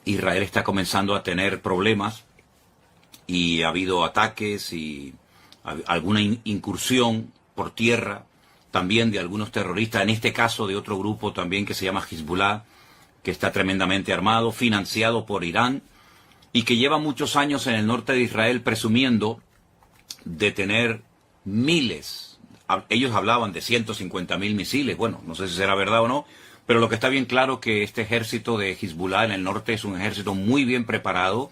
Israel está comenzando a tener problemas y ha habido ataques y alguna incursión por tierra también de algunos terroristas, en este caso de otro grupo también que se llama Hezbollah, que está tremendamente armado, financiado por Irán y que lleva muchos años en el norte de Israel presumiendo de tener miles. Ellos hablaban de 150.000 misiles, bueno, no sé si será verdad o no, pero lo que está bien claro que este ejército de Hezbollah en el norte es un ejército muy bien preparado,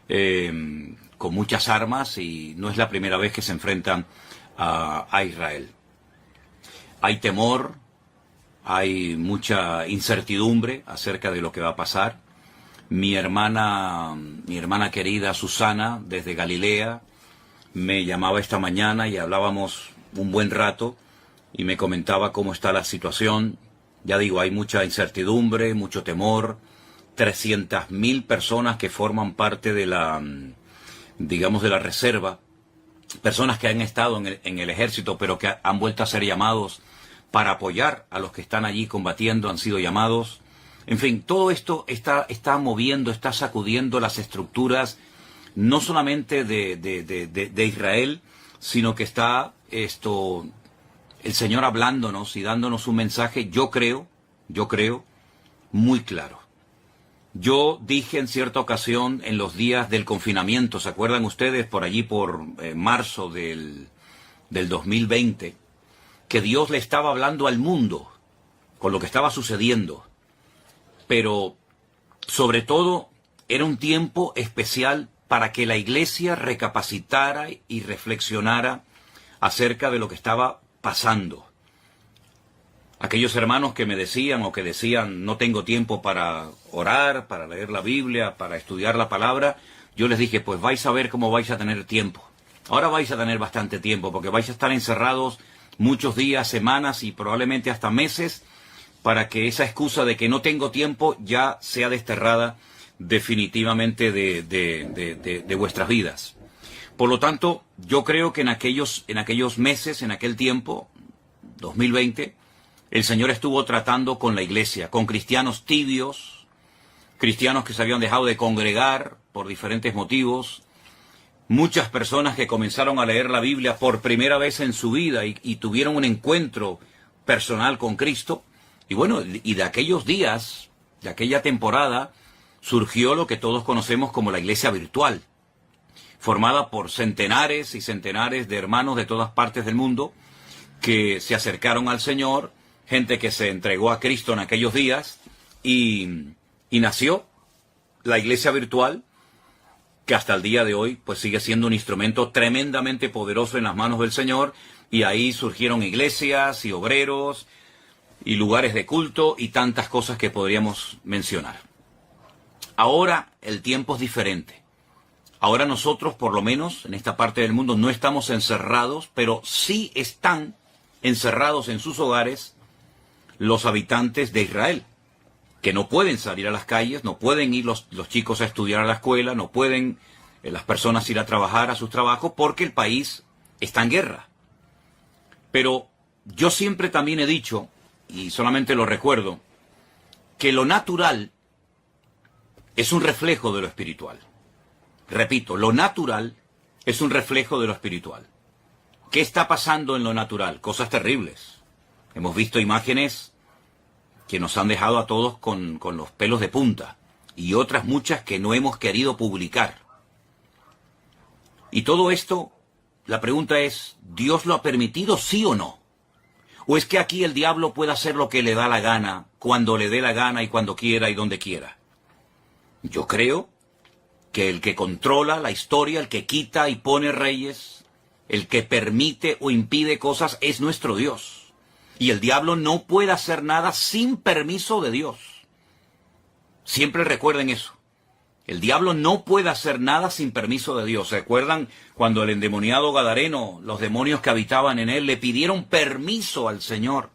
con muchas armas, y no es la primera vez que se enfrentan a Israel. Hay temor, hay mucha incertidumbre acerca de lo que va a pasar. Mi hermana querida Susana, desde Galilea, me llamaba esta mañana y hablábamos un buen rato y me comentaba cómo está la situación. Ya digo, hay mucha incertidumbre, mucho temor. 300.000 personas que forman parte de la, digamos, de la reserva, personas que han estado en el ejército, pero que han vuelto a ser llamados para apoyar a los que están allí combatiendo, han sido llamados. En fin, todo esto está moviendo, está sacudiendo las estructuras, no solamente de Israel, sino que está el Señor hablándonos y dándonos un mensaje, yo creo, muy claro. Yo dije en cierta ocasión, en los días del confinamiento, ¿se acuerdan ustedes? Por allí, por marzo del 2020, que Dios le estaba hablando al mundo con lo que estaba sucediendo. Pero, sobre todo, era un tiempo especial para que la iglesia recapacitara y reflexionara acerca de lo que estaba pasando. Aquellos hermanos que me decían o que decían no tengo tiempo para orar, para leer la Biblia, para estudiar la palabra, yo les dije, pues vais a ver cómo vais a tener tiempo. Ahora vais a tener bastante tiempo porque vais a estar encerrados muchos días, semanas y probablemente hasta meses, para que esa excusa de que no tengo tiempo ya sea desterrada definitivamente de vuestras vidas. Por lo tanto, yo creo que en aquellos meses, en aquel tiempo, 2020, el Señor estuvo tratando con la iglesia, con cristianos tibios, cristianos que se habían dejado de congregar por diferentes motivos, muchas personas que comenzaron a leer la Biblia por primera vez en su vida y tuvieron un encuentro personal con Cristo. Y bueno, y de aquellos días, de aquella temporada, surgió lo que todos conocemos como la iglesia virtual, formada por centenares y centenares de hermanos de todas partes del mundo que se acercaron al Señor, gente que se entregó a Cristo en aquellos días, y nació la iglesia virtual, que hasta el día de hoy pues sigue siendo un instrumento tremendamente poderoso en las manos del Señor, y ahí surgieron iglesias y obreros y lugares de culto y tantas cosas que podríamos mencionar. Ahora el tiempo es diferente. Ahora nosotros, por lo menos, en esta parte del mundo, no estamos encerrados, pero sí están encerrados en sus hogares los habitantes de Israel, que no pueden salir a las calles, no pueden ir los chicos a estudiar a la escuela, no pueden las personas ir a trabajar a sus trabajos, porque el país está en guerra. Pero yo siempre también he dicho, y solamente lo recuerdo, que lo natural es un reflejo de lo espiritual. Repito, lo natural es un reflejo de lo espiritual. ¿Qué está pasando en lo natural? Cosas terribles. Hemos visto imágenes que nos han dejado a todos con los pelos de punta, y otras muchas que no hemos querido publicar. Y todo esto, la pregunta es, ¿Dios lo ha permitido, sí o no? ¿O es que aquí el diablo puede hacer lo que le da la gana, cuando le dé la gana y cuando quiera y donde quiera? Yo creo que el que controla la historia, el que quita y pone reyes, el que permite o impide cosas es nuestro Dios. Y el diablo no puede hacer nada sin permiso de Dios. Siempre recuerden eso. El diablo no puede hacer nada sin permiso de Dios. ¿Se acuerdan cuando el endemoniado Gadareno, los demonios que habitaban en él, le pidieron permiso al Señor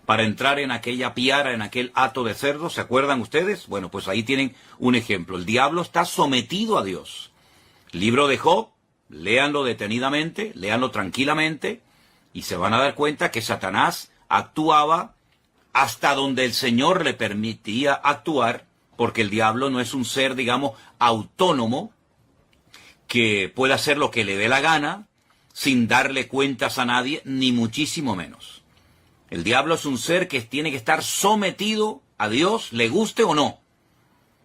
para entrar en aquella piara, en aquel hato de cerdo? ¿Se acuerdan ustedes? Bueno, pues ahí tienen un ejemplo. El diablo está sometido a Dios. Libro de Job, léanlo detenidamente, léanlo tranquilamente, y se van a dar cuenta que Satanás actuaba hasta donde el Señor le permitía actuar porque el diablo no es un ser, digamos, autónomo, que pueda hacer lo que le dé la gana, sin darle cuentas a nadie, ni muchísimo menos. El diablo es un ser que tiene que estar sometido a Dios, le guste o no.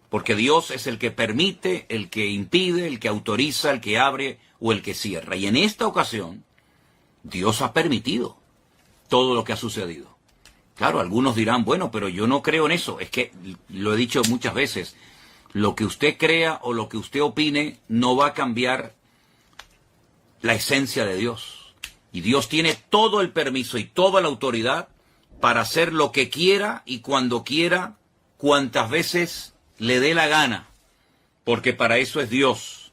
Porque Dios es el que permite, el que impide, el que autoriza, el que abre o el que cierra. Y en esta ocasión, Dios ha permitido todo lo que ha sucedido. Claro, algunos dirán, bueno, pero yo no creo en eso. Es que, lo he dicho muchas veces, lo que usted crea o lo que usted opine no va a cambiar la esencia de Dios. Y Dios tiene todo el permiso y toda la autoridad para hacer lo que quiera y cuando quiera, cuantas veces le dé la gana, porque para eso es Dios.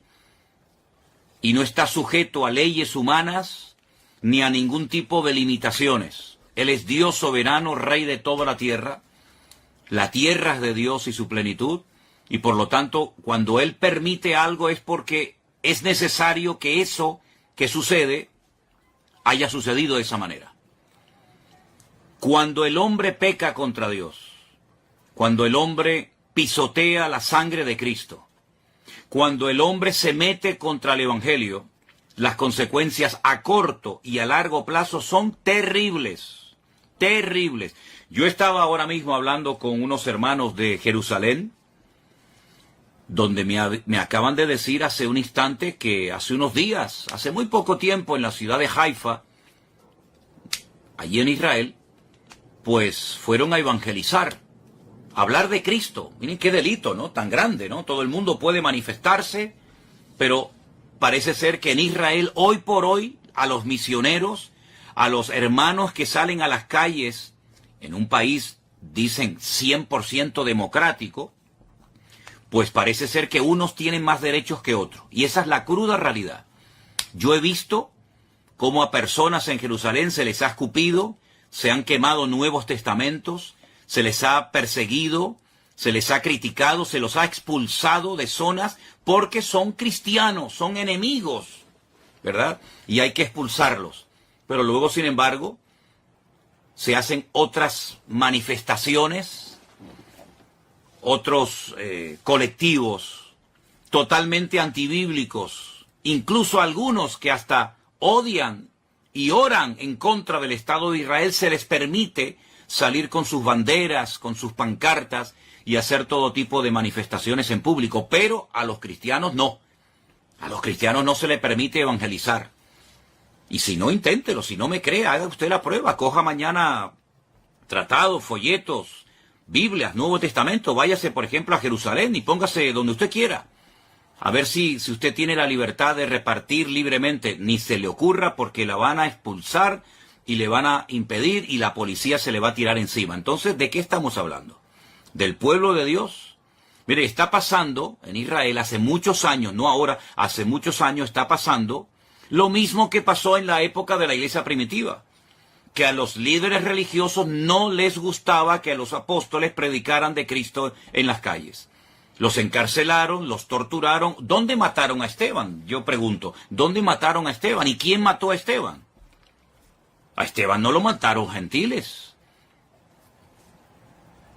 Y no está sujeto a leyes humanas ni a ningún tipo de limitaciones. Él es Dios soberano, Rey de toda la tierra es de Dios y su plenitud, y por lo tanto, cuando Él permite algo es porque es necesario que eso que sucede haya sucedido de esa manera. Cuando el hombre peca contra Dios, cuando el hombre pisotea la sangre de Cristo, cuando el hombre se mete contra el Evangelio, las consecuencias a corto y a largo plazo son terribles, terribles. Yo estaba ahora mismo hablando con unos hermanos de Jerusalén, donde me acaban de decir hace un instante que hace unos días, hace muy poco tiempo, en la ciudad de Haifa, allí en Israel, pues fueron a evangelizar, a hablar de Cristo. Miren qué delito, ¿no? Tan grande, ¿no? Todo el mundo puede manifestarse, pero parece ser que en Israel, hoy por hoy, a los misioneros, a los hermanos que salen a las calles, en un país, dicen, 100% democrático, pues parece ser que unos tienen más derechos que otros. Y esa es la cruda realidad. Yo he visto cómo a personas en Jerusalén se les ha escupido, se han quemado nuevos testamentos, se les ha perseguido, se les ha criticado, se los ha expulsado de zonas porque son cristianos, son enemigos, ¿verdad? Y hay que expulsarlos. Pero luego, sin embargo, se hacen otras manifestaciones, otros colectivos totalmente antibíblicos, incluso algunos que hasta odian y oran en contra del Estado de Israel, se les permite salir con sus banderas, con sus pancartas y hacer todo tipo de manifestaciones en público, pero a los cristianos no. A los cristianos no se les permite evangelizar. Y si no, inténtelo, si no me cree, haga usted la prueba, coja mañana tratados, folletos, Biblias, Nuevo Testamento, váyase por ejemplo a Jerusalén y póngase donde usted quiera. A ver si usted tiene la libertad de repartir libremente. Ni se le ocurra, porque la van a expulsar y le van a impedir y la policía se le va a tirar encima. Entonces, ¿de qué estamos hablando? ¿Del pueblo de Dios? Mire, está pasando en Israel hace muchos años, no ahora, hace muchos años está pasando lo mismo que pasó en la época de la iglesia primitiva. Que a los líderes religiosos no les gustaba que a los apóstoles predicaran de Cristo en las calles. Los encarcelaron, los torturaron. ¿Dónde mataron a Esteban? Yo pregunto, ¿dónde mataron a Esteban? ¿Y quién mató a Esteban? A Esteban no lo mataron gentiles.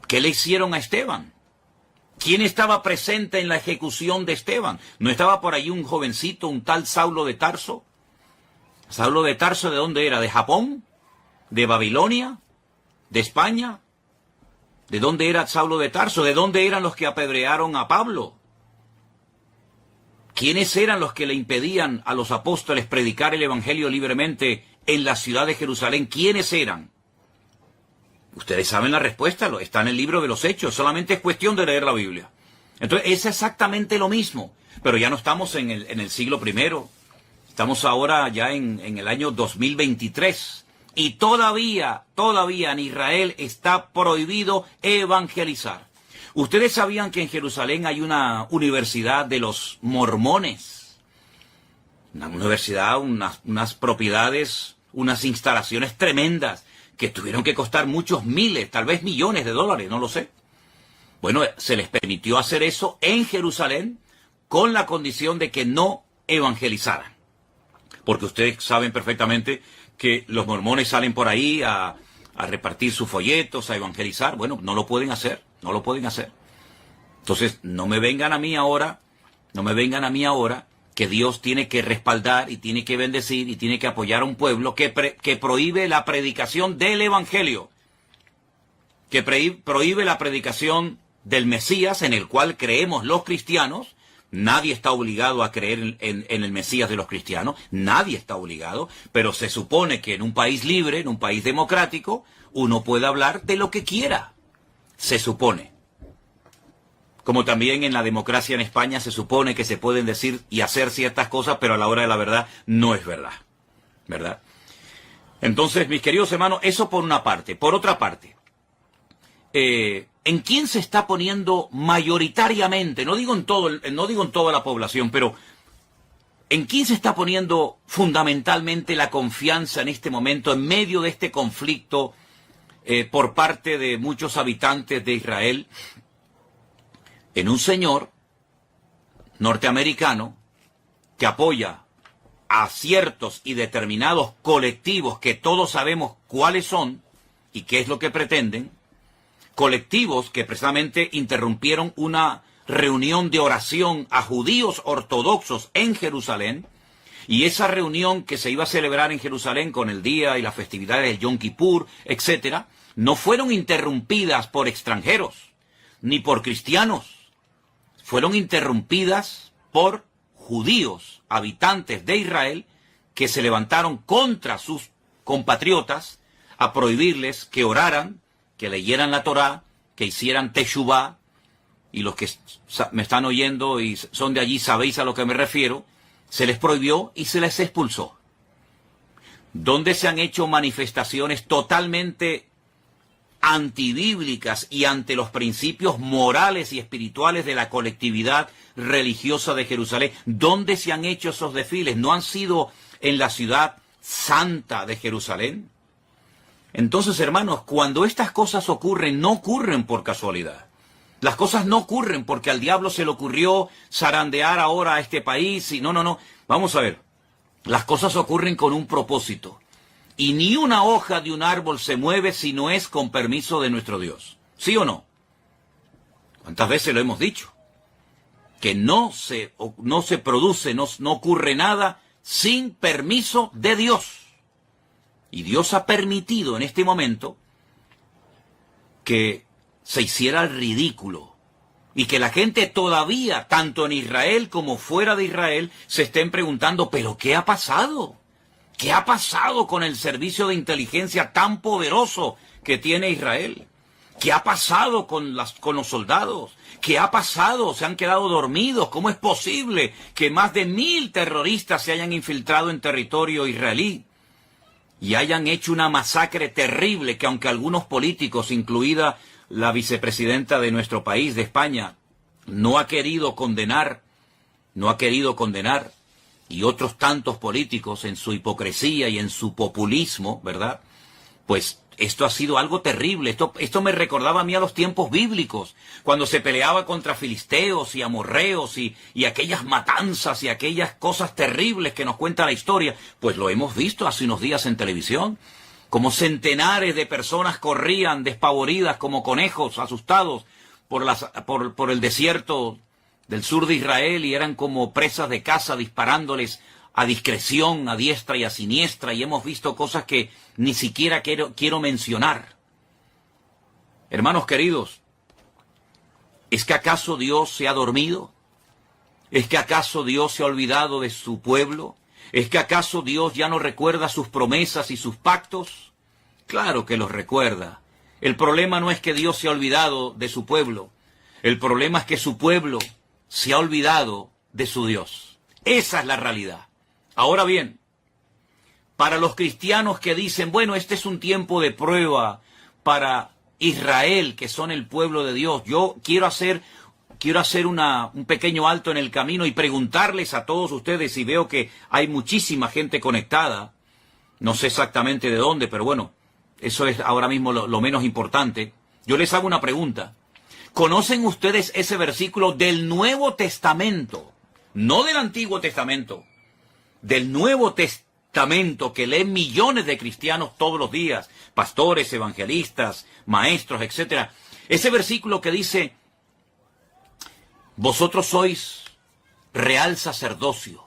¿Qué le hicieron a Esteban? ¿Quién estaba presente en la ejecución de Esteban? ¿No estaba por ahí un jovencito, un tal Saulo de Tarso? ¿Saulo de Tarso de dónde era? ¿De Japón? ¿De Babilonia? ¿De España? ¿De dónde era Saulo de Tarso? ¿De dónde eran los que apedrearon a Pablo? ¿Quiénes eran los que le impedían a los apóstoles predicar el evangelio libremente en la ciudad de Jerusalén? ¿Quiénes eran? Ustedes saben la respuesta, está en el libro de los Hechos, solamente es cuestión de leer la Biblia. Entonces es exactamente lo mismo, pero ya no estamos en el siglo I, estamos ahora ya en el año 2023. Y todavía en Israel está prohibido evangelizar. Ustedes sabían que en Jerusalén hay una universidad de los mormones. Una universidad, unas propiedades, unas instalaciones tremendas que tuvieron que costar muchos miles, tal vez millones de dólares, no lo sé. Bueno, se les permitió hacer eso en Jerusalén con la condición de que no evangelizaran. Porque ustedes saben perfectamente que los mormones salen por ahí a repartir sus folletos, a evangelizar. Bueno, no lo pueden hacer, no lo pueden hacer. Entonces, no me vengan a mí ahora que Dios tiene que respaldar y tiene que bendecir y tiene que apoyar a un pueblo que prohíbe la predicación del Evangelio, que prohíbe la predicación del Mesías en el cual creemos los cristianos. Nadie está obligado a creer en el Mesías de los cristianos, nadie está obligado, pero se supone que en un país libre, en un país democrático, uno puede hablar de lo que quiera, se supone. Como también en la democracia en España se supone que se pueden decir y hacer ciertas cosas, pero a la hora de la verdad no es verdad, ¿verdad? Entonces, mis queridos hermanos, eso por una parte. Por otra parte, ¿en quién se está poniendo mayoritariamente? No digo en toda la población, pero ¿en quién se está poniendo fundamentalmente la confianza en este momento, en medio de este conflicto por parte de muchos habitantes de Israel? En un señor norteamericano que apoya a ciertos y determinados colectivos que todos sabemos cuáles son y qué es lo que pretenden, colectivos que precisamente interrumpieron una reunión de oración a judíos ortodoxos en Jerusalén, y esa reunión que se iba a celebrar en Jerusalén con el día y las festividades de Yom Kippur, etcétera, no fueron interrumpidas por extranjeros ni por cristianos. Fueron interrumpidas por judíos, habitantes de Israel, que se levantaron contra sus compatriotas a prohibirles que oraran, que leyeran la Torá, que hicieran teshuvá, y los que me están oyendo y son de allí sabéis a lo que me refiero, se les prohibió y se les expulsó. Donde se han hecho manifestaciones totalmente antibíblicas y ante los principios morales y espirituales de la colectividad religiosa de Jerusalén. ¿Dónde se han hecho esos desfiles? ¿No han sido en la ciudad santa de Jerusalén? Entonces, hermanos, cuando estas cosas ocurren, no ocurren por casualidad. Las cosas no ocurren porque al diablo se le ocurrió zarandear ahora a este país y no. Vamos a ver, las cosas ocurren con un propósito. Y ni una hoja de un árbol se mueve si no es con permiso de nuestro Dios. ¿Sí o no? ¿Cuántas veces lo hemos dicho? Que no se produce, no ocurre nada sin permiso de Dios. Y Dios ha permitido en este momento que se hiciera el ridículo y que la gente todavía, tanto en Israel como fuera de Israel, se estén preguntando, ¿pero qué ha pasado? ¿Qué ha pasado con el servicio de inteligencia tan poderoso que tiene Israel? ¿Qué ha pasado con los soldados? ¿Qué ha pasado? ¿Se han quedado dormidos? ¿Cómo es posible que más de 1000 terroristas se hayan infiltrado en territorio israelí y hayan hecho una masacre terrible que, aunque algunos políticos, incluida la vicepresidenta de nuestro país, de España, no ha querido condenar, y otros tantos políticos en su hipocresía y en su populismo, ¿verdad? Pues esto ha sido algo terrible. Esto me recordaba a mí a los tiempos bíblicos, cuando se peleaba contra filisteos y amorreos y aquellas matanzas y aquellas cosas terribles que nos cuenta la historia. Pues lo hemos visto hace unos días en televisión, como centenares de personas corrían despavoridas como conejos asustados por el desierto del sur de Israel y eran como presas de caza disparándoles a discreción, a diestra y a siniestra, y hemos visto cosas que ni siquiera quiero mencionar. Hermanos queridos, ¿es que acaso Dios se ha dormido? ¿Es que acaso Dios se ha olvidado de su pueblo? ¿Es que acaso Dios ya no recuerda sus promesas y sus pactos? Claro que los recuerda. El problema no es que Dios se ha olvidado de su pueblo. El problema es que su pueblo se ha olvidado de su Dios. Esa es la realidad. Ahora bien, para los cristianos que dicen, bueno, este es un tiempo de prueba para Israel, que son el pueblo de Dios, yo quiero hacer un pequeño alto en el camino y preguntarles a todos ustedes, y veo que hay muchísima gente conectada, no sé exactamente de dónde, pero bueno, eso es ahora mismo lo menos importante. Yo les hago una pregunta. ¿Conocen ustedes ese versículo del Nuevo Testamento? No del Antiguo Testamento, del Nuevo Testamento que leen millones de cristianos todos los días, pastores, evangelistas, maestros, etc. Ese versículo que dice, Vosotros sois real sacerdocio,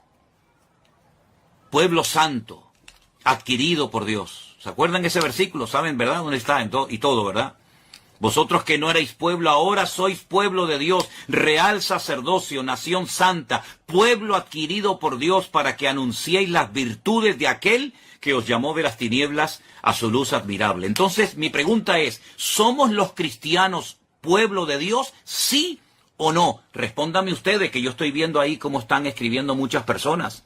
pueblo santo, adquirido por Dios. ¿Se acuerdan ese versículo? ¿Saben, verdad? ¿Dónde está? Y todo, ¿verdad? Vosotros que no erais pueblo, ahora sois pueblo de Dios, real sacerdocio, nación santa, pueblo adquirido por Dios para que anunciéis las virtudes de aquel que os llamó de las tinieblas a su luz admirable. Entonces, mi pregunta es, ¿somos los cristianos pueblo de Dios? ¿Sí o no? Respóndame ustedes, que yo estoy viendo ahí cómo están escribiendo muchas personas.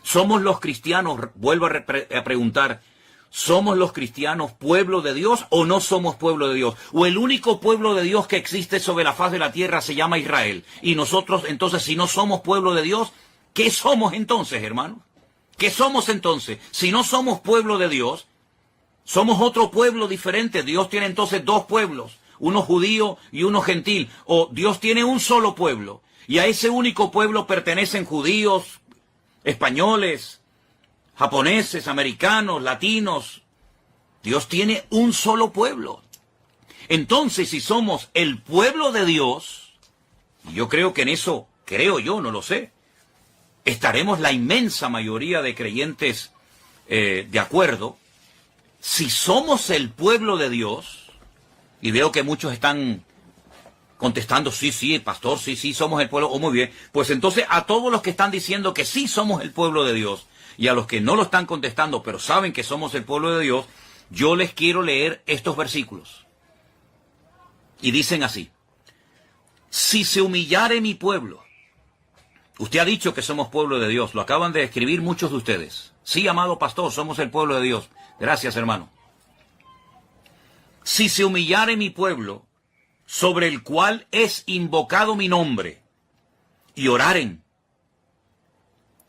¿Somos los cristianos, vuelvo a preguntar, ¿somos los cristianos pueblo de Dios o no somos pueblo de Dios? ¿O el único pueblo de Dios que existe sobre la faz de la tierra se llama Israel? Y nosotros, entonces, si no somos pueblo de Dios, ¿qué somos entonces, hermanos? ¿Qué somos entonces? Si no somos pueblo de Dios, somos otro pueblo diferente. Dios tiene entonces dos pueblos, uno judío y uno gentil. O Dios tiene un solo pueblo, y a ese único pueblo pertenecen judíos, españoles, japoneses, americanos, latinos. Dios tiene un solo pueblo. Entonces, si somos el pueblo de Dios, y yo creo que en eso, no lo sé, estaremos la inmensa mayoría de creyentes de acuerdo. Si somos el pueblo de Dios, y veo que muchos están contestando, sí, pastor, sí, somos el pueblo, muy bien, pues entonces a todos los que están diciendo que sí somos el pueblo de Dios, y a los que no lo están contestando, pero saben que somos el pueblo de Dios, yo les quiero leer estos versículos. Y dicen así: si se humillare mi pueblo. Usted ha dicho que somos pueblo de Dios, lo acaban de escribir muchos de ustedes. Sí, amado pastor, somos el pueblo de Dios. Gracias, hermano. Si se humillare mi pueblo, sobre el cual es invocado mi nombre, y oraren,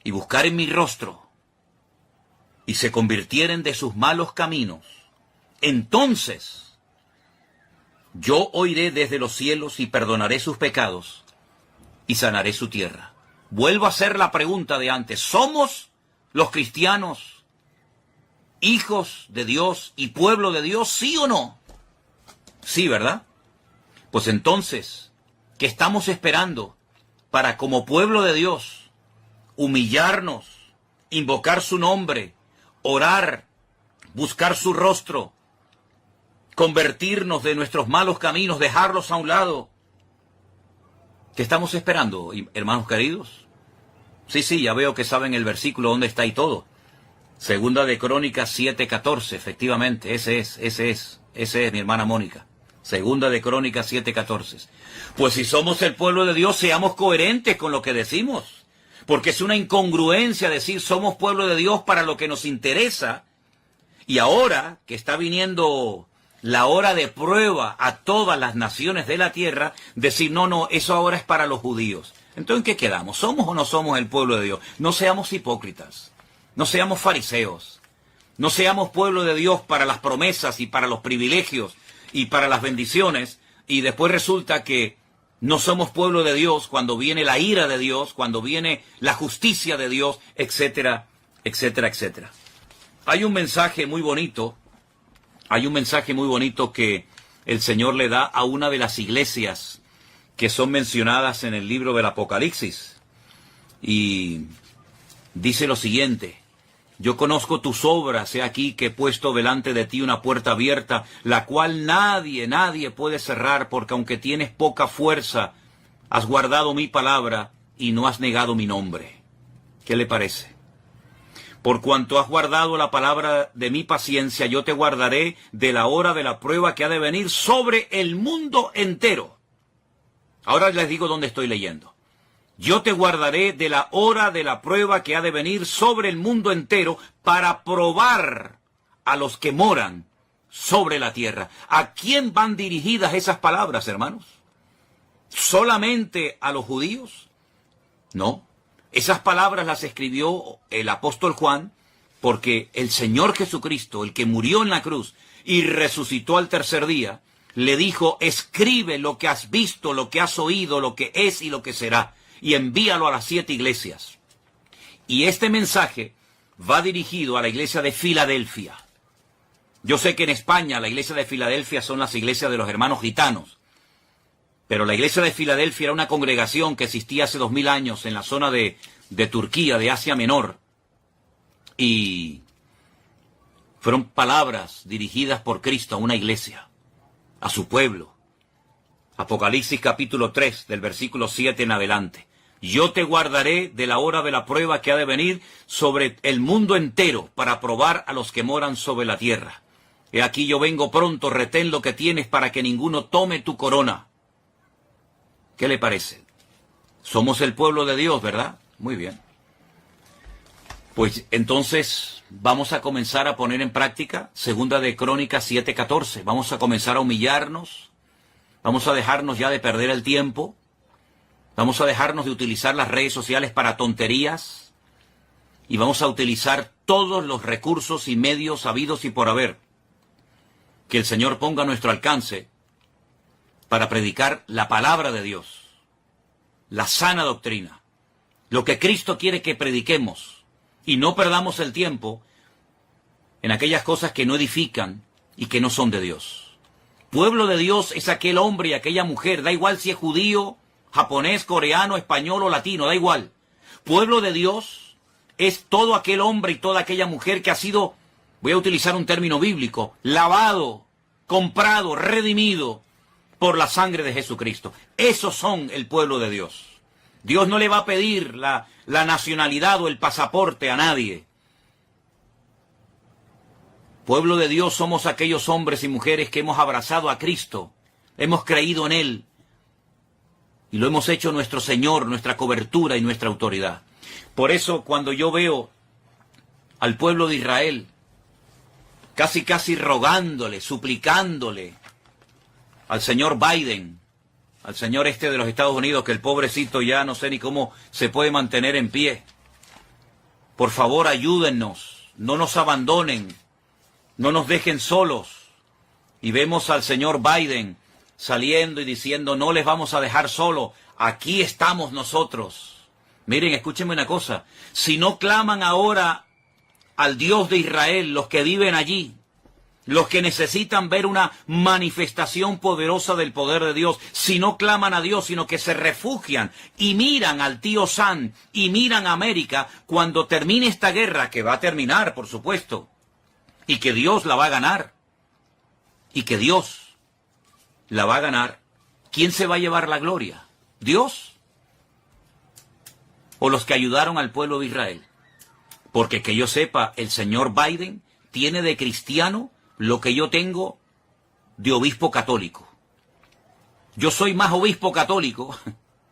y buscaren mi rostro, y se convirtieren de sus malos caminos, entonces yo oiré desde los cielos y perdonaré sus pecados, y sanaré su tierra. Vuelvo a hacer la pregunta de antes. ¿Somos los cristianos hijos de Dios y pueblo de Dios, sí o no? Sí, ¿verdad? Pues entonces, ¿qué estamos esperando para, como pueblo de Dios, humillarnos, invocar su nombre, orar, buscar su rostro, convertirnos de nuestros malos caminos, dejarlos a un lado? ¿Qué estamos esperando, hermanos queridos? Sí, ya veo que saben el versículo dónde está y todo. Segunda de Crónicas 7:14, efectivamente, ese es, mi hermana Mónica. Segunda de Crónicas 7:14. Pues si somos el pueblo de Dios, seamos coherentes con lo que decimos. Porque es una incongruencia decir somos pueblo de Dios para lo que nos interesa. Y ahora que está viniendo la hora de prueba a todas las naciones de la tierra, decir no, eso ahora es para los judíos. Entonces, ¿en qué quedamos? ¿Somos o no somos el pueblo de Dios? No seamos hipócritas, no seamos fariseos, no seamos pueblo de Dios para las promesas y para los privilegios y para las bendiciones, y después resulta que no somos pueblo de Dios cuando viene la ira de Dios, cuando viene la justicia de Dios, etcétera, etcétera, etcétera. Hay un mensaje muy bonito que el Señor le da a una de las iglesias que son mencionadas en el libro del Apocalipsis. Y dice lo siguiente: yo conozco tus obras, he aquí que he puesto delante de ti una puerta abierta, la cual nadie puede cerrar, porque aunque tienes poca fuerza, has guardado mi palabra y no has negado mi nombre. ¿Qué le parece? Por cuanto has guardado la palabra de mi paciencia, yo te guardaré de la hora de la prueba que ha de venir sobre el mundo entero. Ahora les digo dónde estoy leyendo. Yo te guardaré de la hora de la prueba que ha de venir sobre el mundo entero para probar a los que moran sobre la tierra. ¿A quién van dirigidas esas palabras, hermanos? ¿Solamente a los judíos? No. Esas palabras las escribió el apóstol Juan porque el Señor Jesucristo, el que murió en la cruz y resucitó al tercer día, le dijo: escribe lo que has visto, lo que has oído, lo que es y lo que será, y envíalo a las 7 iglesias. Y este mensaje va dirigido a la iglesia de Filadelfia. Yo sé que en España la iglesia de Filadelfia son las iglesias de los hermanos gitanos, Pero la iglesia de Filadelfia era una congregación que existía hace 2000 años en la zona de Turquía, de Asia Menor. Y fueron palabras dirigidas por Cristo a una iglesia, a su pueblo. Apocalipsis capítulo 3, del versículo 7 en adelante. Yo te guardaré de la hora de la prueba que ha de venir sobre el mundo entero para probar a los que moran sobre la tierra. He aquí yo vengo pronto, retén lo que tienes para que ninguno tome tu corona. ¿Qué le parece? Somos el pueblo de Dios, ¿verdad? Muy bien. Pues entonces vamos a comenzar a poner en práctica Segunda de Crónicas 7:14. Vamos a comenzar a humillarnos. Vamos a dejarnos ya de perder el tiempo. Vamos a dejarnos de utilizar las redes sociales para tonterías. Y vamos a utilizar todos los recursos y medios habidos y por haber que el Señor ponga a nuestro alcance para predicar la palabra de Dios, la sana doctrina, lo que Cristo quiere que prediquemos, y no perdamos el tiempo en aquellas cosas que no edifican y que no son de Dios. Pueblo de Dios es aquel hombre y aquella mujer, da igual si es judío, japonés, coreano, español o latino, da igual. Pueblo de Dios es todo aquel hombre y toda aquella mujer que ha sido, voy a utilizar un término bíblico, lavado, comprado, redimido por la sangre de Jesucristo. Esos son el pueblo de Dios. Dios no le va a pedir la nacionalidad o el pasaporte a nadie. Pueblo de Dios somos aquellos hombres y mujeres que hemos abrazado a Cristo, hemos creído en Él y lo hemos hecho nuestro Señor, nuestra cobertura y nuestra autoridad. Por eso cuando yo veo al pueblo de Israel casi rogándole, suplicándole al señor Biden, al señor de los Estados Unidos, que el pobrecito ya no sé ni cómo se puede mantener en pie. Por favor, ayúdennos, no nos abandonen, no nos dejen solos. Y vemos al señor Biden saliendo y diciendo, no les vamos a dejar solos, aquí estamos nosotros. Miren, escúchenme una cosa, si no claman ahora al Dios de Israel, los que viven allí, los que necesitan ver una manifestación poderosa del poder de Dios, si no claman a Dios, sino que se refugian y miran al tío Sam y miran a América, cuando termine esta guerra, que va a terminar, por supuesto, y que Dios la va a ganar, y que Dios la va a ganar, ¿quién se va a llevar la gloria? ¿Dios? ¿O los que ayudaron al pueblo de Israel? Porque que yo sepa, el señor Biden tiene de cristiano lo que yo tengo de obispo católico. Yo soy más obispo católico,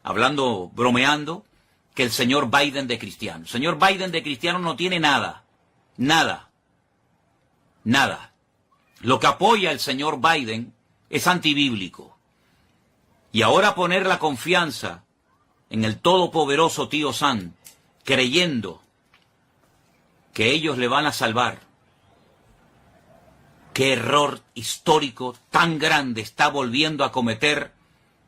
hablando, bromeando, que el señor Biden de cristiano. El señor Biden de cristiano no tiene nada, nada, nada. Lo que apoya el señor Biden es antibíblico. Y ahora poner la confianza en el todopoderoso tío Sam, creyendo que ellos le van a salvar. Qué error histórico tan grande está volviendo a cometer,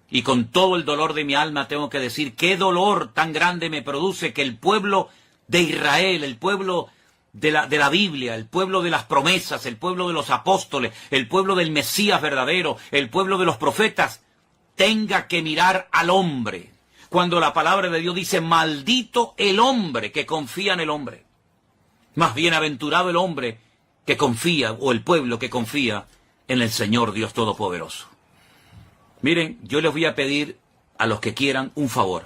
y con todo el dolor de mi alma tengo que decir, qué dolor tan grande me produce que el pueblo de Israel, el pueblo de la Biblia, el pueblo de las promesas, el pueblo de los apóstoles, el pueblo del Mesías verdadero, el pueblo de los profetas, tenga que mirar al hombre, cuando la palabra de Dios dice, maldito el hombre que confía en el hombre. Más bienaventurado el hombre que confía, o el pueblo que confía en el Señor Dios Todopoderoso. Miren, yo les voy a pedir a los que quieran un favor.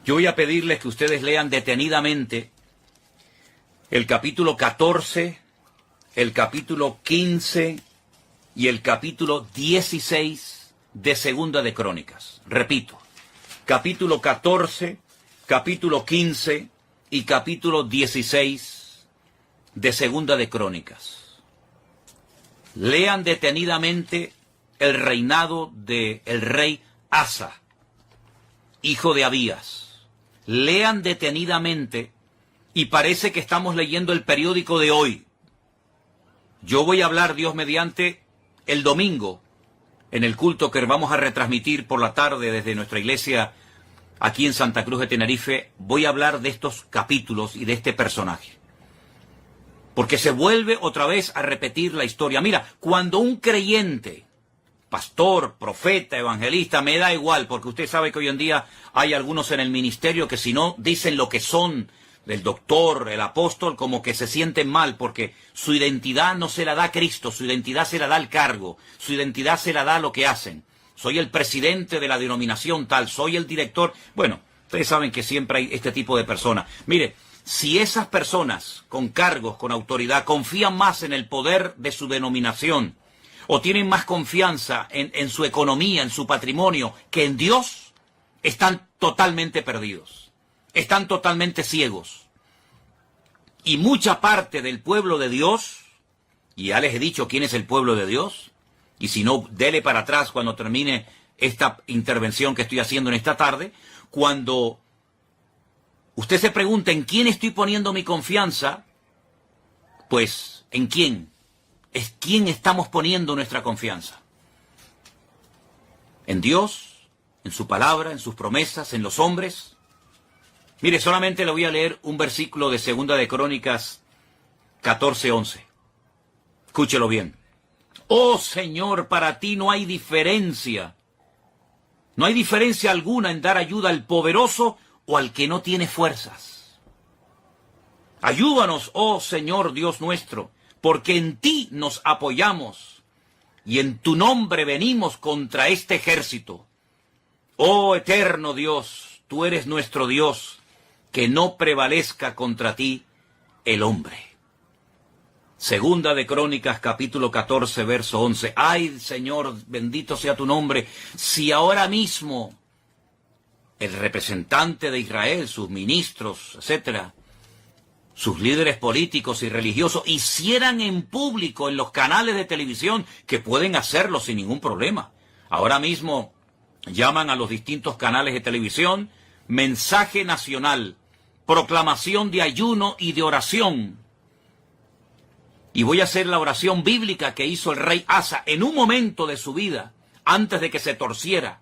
Yo voy a pedirles que ustedes lean detenidamente el capítulo 14, el capítulo 15 y el capítulo 16 de Segunda de Crónicas. Repito, capítulo 14, capítulo 15 y capítulo 16 de Segunda de Crónicas. Lean detenidamente el reinado del rey Asa, hijo de Abías. Lean detenidamente, y parece que estamos leyendo el periódico de hoy. Yo voy a hablar, Dios mediante, el domingo, en el culto que vamos a retransmitir por la tarde desde nuestra iglesia aquí en Santa Cruz de Tenerife. Voy a hablar de estos capítulos y de este personaje, porque se vuelve otra vez a repetir la historia. Mira, cuando un creyente pastor, profeta, evangelista, me da igual, porque usted sabe que hoy en día hay algunos en el ministerio que si no dicen lo que son, el doctor, el apóstol, como que se sienten mal, porque su identidad no se la da Cristo, su identidad se la da el cargo, su identidad se la da lo que hacen. Soy el presidente de la denominación tal, soy el director. Bueno, ustedes saben que siempre hay este tipo de personas. Mire, si esas personas con cargos, con autoridad, confían más en el poder de su denominación, o tienen más confianza en su economía, en su patrimonio, que en Dios, están totalmente perdidos. Están totalmente ciegos. Y mucha parte del pueblo de Dios, y ya les he dicho quién es el pueblo de Dios, y si no, dele para atrás cuando termine esta intervención que estoy haciendo en esta tarde, cuando usted se pregunta en quién estoy poniendo mi confianza, pues ¿en quién? Es quién estamos poniendo nuestra confianza. ¿En Dios? ¿En su palabra? ¿En sus promesas? ¿En los hombres? Mire, solamente le voy a leer un versículo de 2 de Crónicas 14:11. Escúchelo bien. Oh Señor, para ti no hay diferencia. No hay diferencia alguna en dar ayuda al poderoso o al que no tiene fuerzas. Ayúdanos, oh Señor Dios nuestro, porque en ti nos apoyamos y en tu nombre venimos contra este ejército. Oh eterno Dios, tú eres nuestro Dios, que no prevalezca contra ti el hombre. 2 de Crónicas, capítulo 14, verso 11. Ay, Señor, bendito sea tu nombre, si ahora mismo el representante de Israel, sus ministros, etcétera, sus líderes políticos y religiosos, hicieran en público en los canales de televisión, que pueden hacerlo sin ningún problema. Ahora mismo llaman a los distintos canales de televisión, mensaje nacional, proclamación de ayuno y de oración. Y voy a hacer la oración bíblica que hizo el rey Asa en un momento de su vida, antes de que se torciera.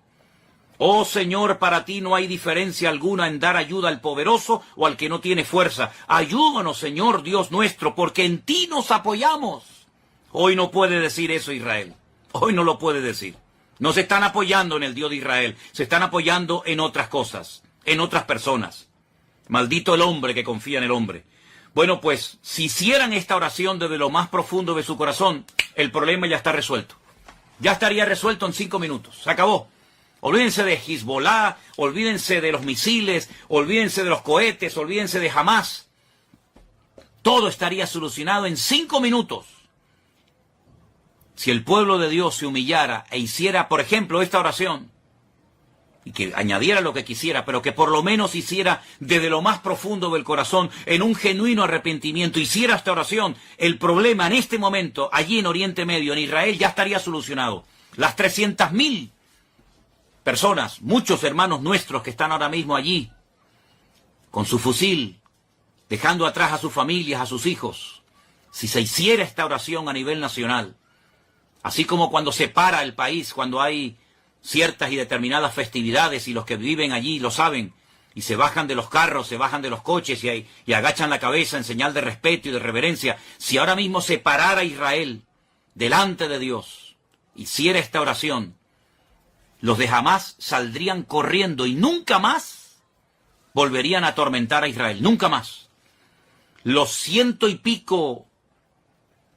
Oh Señor, para ti no hay diferencia alguna en dar ayuda al poderoso o al que no tiene fuerza. Ayúdanos, Señor Dios nuestro, porque en ti nos apoyamos. Hoy no puede decir eso Israel. Hoy no lo puede decir. No se están apoyando en el Dios de Israel. Se están apoyando en otras cosas, en otras personas. Maldito el hombre que confía en el hombre. Bueno, pues, si hicieran esta oración desde lo más profundo de su corazón, el problema ya está resuelto. Ya estaría resuelto en 5 minutos. Se acabó. Olvídense de Hezbollah, olvídense de los misiles, olvídense de los cohetes, olvídense de Hamás. Todo estaría solucionado en 5 minutos. Si el pueblo de Dios se humillara e hiciera, por ejemplo, esta oración, y que añadiera lo que quisiera, pero que por lo menos hiciera desde lo más profundo del corazón, en un genuino arrepentimiento, hiciera esta oración, el problema en este momento, allí en Oriente Medio, en Israel, ya estaría solucionado. Las 300.000 personas, muchos hermanos nuestros que están ahora mismo allí, con su fusil, dejando atrás a sus familias, a sus hijos, si se hiciera esta oración a nivel nacional, así como cuando se para el país, cuando hay ciertas y determinadas festividades, y los que viven allí lo saben, y se bajan de los carros, se bajan de los coches y agachan la cabeza en señal de respeto y de reverencia. Si ahora mismo se parara Israel delante de Dios, hiciera esta oración, los de Hamás saldrían corriendo y nunca más volverían a atormentar a Israel, nunca más. Los 100 y pico,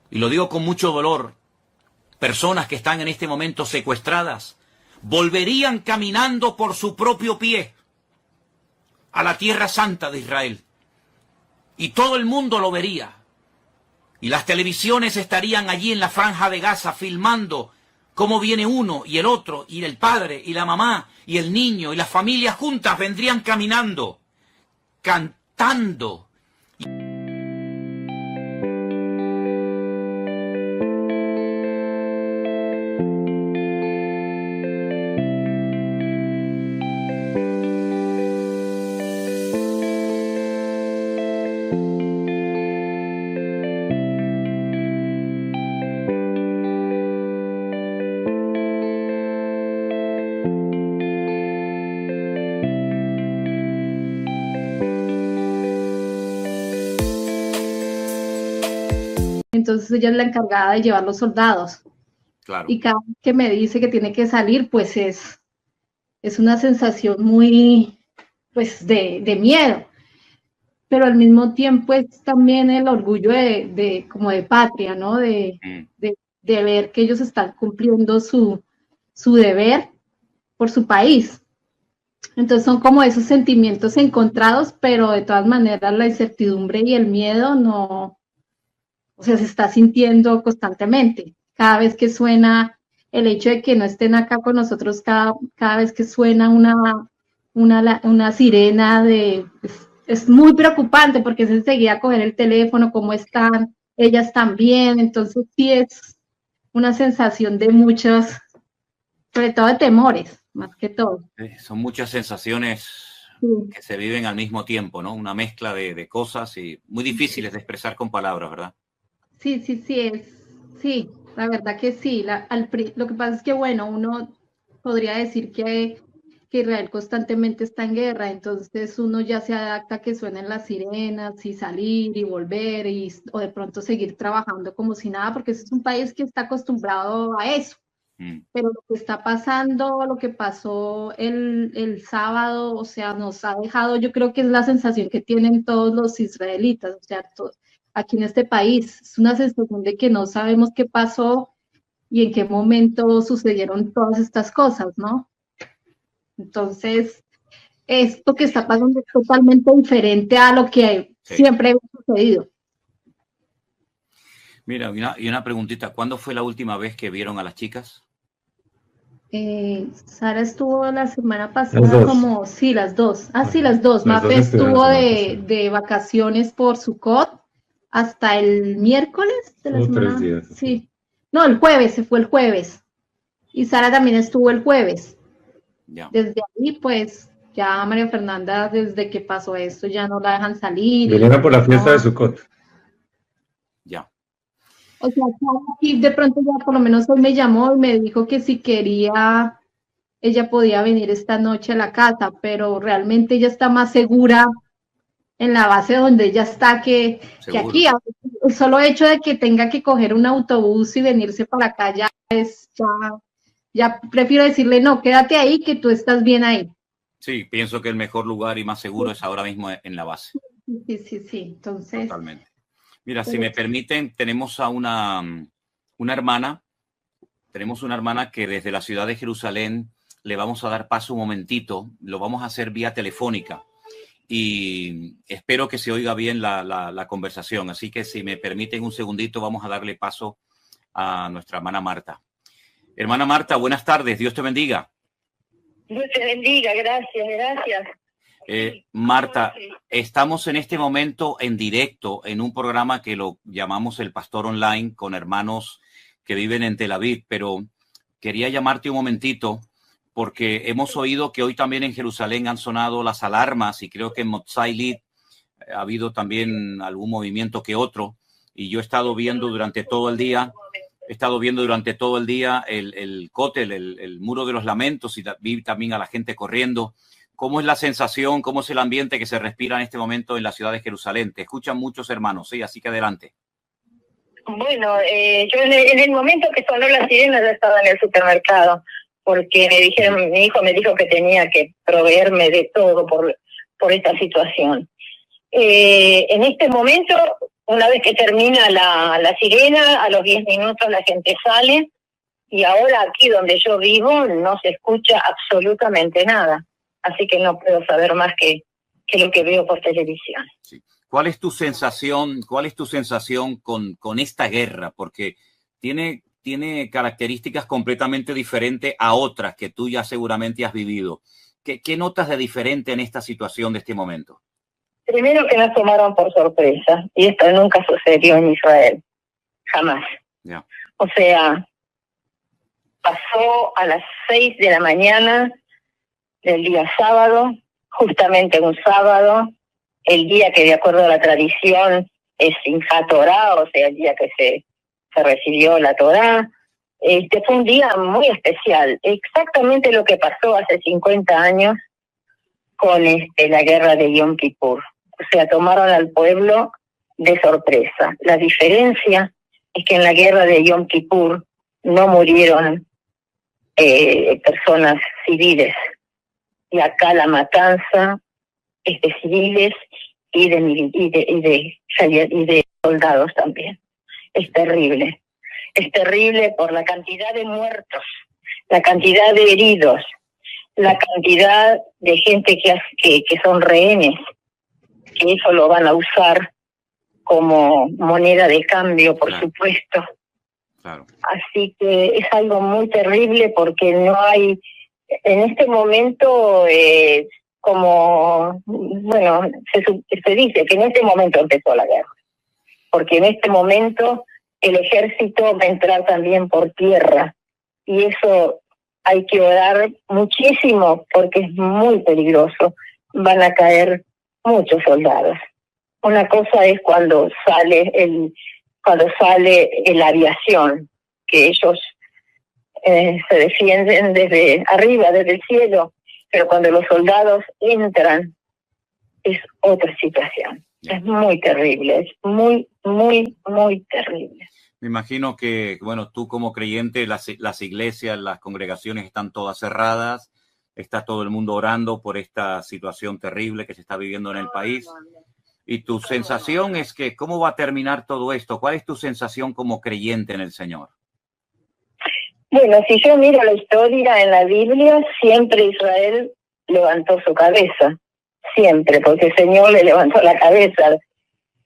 y lo digo con mucho dolor, personas que están en este momento secuestradas, volverían caminando por su propio pie a la tierra santa de Israel. Y todo el mundo lo vería. Y las televisiones estarían allí en la franja de Gaza filmando cómo viene uno y el otro, y el padre y la mamá y el niño y las familias juntas vendrían caminando, cantando. Entonces ella es la encargada de llevar los soldados. Claro. Y cada vez que me dice que tiene que salir, pues es una sensación muy, pues, de miedo, pero al mismo tiempo es también el orgullo como de patria, ¿no? Mm. De ver que ellos están cumpliendo su deber por su país. Entonces son como esos sentimientos encontrados, pero de todas maneras la incertidumbre y el miedo no, o sea, se está sintiendo constantemente. Cada vez que suena el hecho de que no estén acá con nosotros, cada vez que suena una sirena es muy preocupante porque es enseguida coger el teléfono, cómo están, ellas también, entonces sí es una sensación de muchos, sobre todo de temores, más que todo. Son muchas sensaciones Sí. que se viven al mismo tiempo, ¿no? Una mezcla de cosas y muy difíciles de expresar con palabras, ¿verdad? Sí, sí, la verdad que sí. Lo que pasa es que, bueno, uno podría decir que Israel constantemente está en guerra, entonces uno ya se adapta a que suenen las sirenas y salir y volver o de pronto seguir trabajando como si nada, porque ese es un país que está acostumbrado a eso. Pero lo que está pasando, lo que pasó el sábado, o sea, nos ha dejado, yo creo que es la sensación que tienen todos los israelitas, o sea, aquí en este país, es una sensación de que no sabemos qué pasó y en qué momento sucedieron todas estas cosas, ¿no? Entonces, esto que está pasando es totalmente diferente a lo que Sí. siempre ha sucedido. Mira, y una preguntita, ¿cuándo fue la última vez que vieron a las chicas? Sara estuvo la semana pasada como, sí, las dos. Ah, sí, las dos. Las dos Mafe estuvieron estuvo la semana pasada. de vacaciones por Sukkot hasta el miércoles de la Hubo 3 semana. días. Sí. No, el jueves, se fue el jueves. Y Sara también estuvo el jueves. Ya. Desde ahí, pues, ya María Fernanda, desde que pasó esto, ya no la dejan salir. Vinieron por la fiesta de Sukkot. Ya. O sea, aquí de pronto ya por lo menos hoy me llamó y me dijo que si quería, ella podía venir esta noche a la casa, pero realmente ella está más segura en la base donde ella está que aquí. El solo hecho de que tenga que coger un autobús y venirse para acá ya prefiero decirle, no, quédate ahí, que tú estás bien ahí. Sí, pienso que el mejor lugar y más seguro es ahora mismo en la base. Sí, entonces. Totalmente. Mira, si me permiten, tenemos a una hermana, que desde la ciudad de Jerusalén le vamos a dar paso un momentito, lo vamos a hacer vía telefónica y espero que se oiga bien la conversación, así que si me permiten un segundito vamos a darle paso a nuestra hermana Marta. Hermana Marta, buenas tardes, Dios te bendiga. Dios te bendiga, gracias. Marta, estamos en este momento en directo en un programa que lo llamamos El Pastor Online con hermanos que viven en Tel Aviv, pero quería llamarte un momentito porque hemos oído que hoy también en Jerusalén han sonado las alarmas y creo que en Motzai Lit ha habido también algún movimiento que otro y yo he estado viendo durante todo el día el cótel, el muro de los lamentos y vi también a la gente corriendo. ¿Cómo es la sensación, cómo es el ambiente que se respira en este momento en la ciudad de Jerusalén? Te escuchan muchos hermanos, ¿sí? Así que adelante. Bueno, yo en el momento que sonó la sirena ya estaba en el supermercado, porque mi hijo me dijo que tenía que proveerme de todo por esta situación. En este momento, una vez que termina la sirena, a los 10 minutos la gente sale, y ahora aquí donde yo vivo no se escucha absolutamente nada. Así que no puedo saber más que lo que veo por televisión. Sí. ¿Cuál es tu sensación con esta guerra? Porque tiene características completamente diferentes a otras que tú ya seguramente has vivido. ¿Qué notas de diferente en esta situación de este momento? Primero que nos tomaron por sorpresa, y esto nunca sucedió en Israel, jamás. Yeah. O sea, pasó a las 6 de la mañana del día sábado, justamente un sábado, el día que de acuerdo a la tradición es Simchat Torah, o sea, el día que se recibió la Torah. Fue un día muy especial, exactamente lo que pasó hace 50 años con la guerra de Yom Kippur. O sea, tomaron al pueblo de sorpresa. La diferencia es que en la guerra de Yom Kippur no murieron personas civiles. Y acá la matanza es de civiles y de soldados también. Es terrible. Es terrible por la cantidad de muertos, la cantidad de heridos, la cantidad de gente que son rehenes, que eso lo van a usar como moneda de cambio, por supuesto. Claro. Así que es algo muy terrible porque no hay, en este momento, se dice que en este momento empezó la guerra, porque en este momento el ejército va a entrar también por tierra, y eso hay que orar muchísimo porque es muy peligroso. Van a caer muchos soldados. Una cosa es cuando sale la aviación, que ellos se defienden desde arriba, desde el cielo, pero cuando los soldados entran es otra situación. Es muy terrible, es muy, muy, muy terrible. Me imagino que, bueno, tú como creyente, las iglesias, las congregaciones están todas cerradas, está todo el mundo orando por esta situación terrible que se está viviendo en el país. Y tu sensación es que, ¿cómo va a terminar todo esto? ¿Cuál es tu sensación como creyente en el Señor? Bueno, si yo miro la historia en la Biblia, siempre Israel levantó su cabeza, siempre, porque el Señor le levantó la cabeza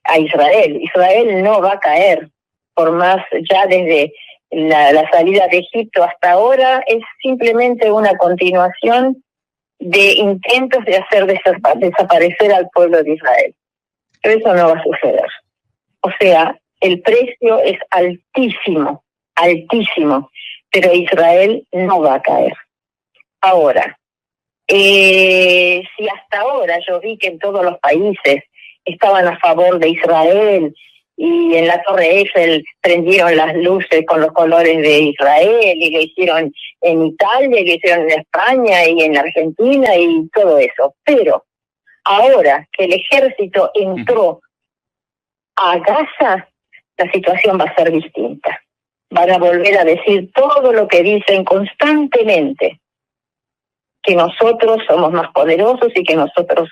a Israel. Israel no va a caer, por más ya desde la salida de Egipto hasta ahora, es simplemente una continuación de intentos de hacer desaparecer al pueblo de Israel. Pero eso no va a suceder. O sea, el precio es altísimo, altísimo, pero Israel no va a caer. Ahora, si hasta ahora yo vi que en todos los países estaban a favor de Israel y en la Torre Eiffel prendieron las luces con los colores de Israel y lo hicieron en Italia y lo hicieron en España y en Argentina y todo eso, pero ahora que el ejército entró a Gaza, la situación va a ser distinta. Van a volver a decir todo lo que dicen constantemente, que nosotros somos más poderosos y que nosotros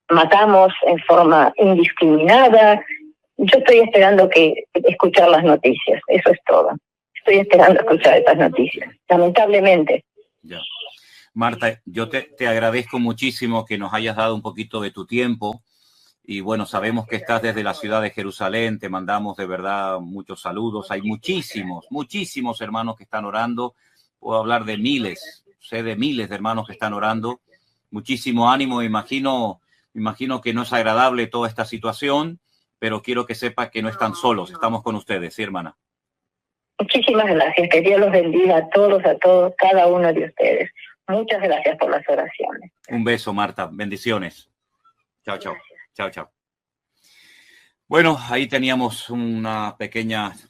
matamos en forma indiscriminada. Yo estoy esperando escuchar las noticias, eso es todo. Estoy esperando escuchar estas noticias, lamentablemente. Ya. Marta, yo te agradezco muchísimo que nos hayas dado un poquito de tu tiempo. Y bueno, sabemos que estás desde la ciudad de Jerusalén, te mandamos de verdad muchos saludos. Hay muchísimos hermanos que están orando. Puedo hablar de miles, sé de miles de hermanos que están orando. Muchísimo ánimo, me imagino que no es agradable toda esta situación, pero quiero que sepa que no están solos, estamos con ustedes, ¿sí, hermana? Muchísimas gracias, que Dios los bendiga a todos, cada uno de ustedes. Muchas gracias por las oraciones. Un beso, Marta, bendiciones. Chao, chao. Chao, chao. Bueno, ahí teníamos unas pequeñas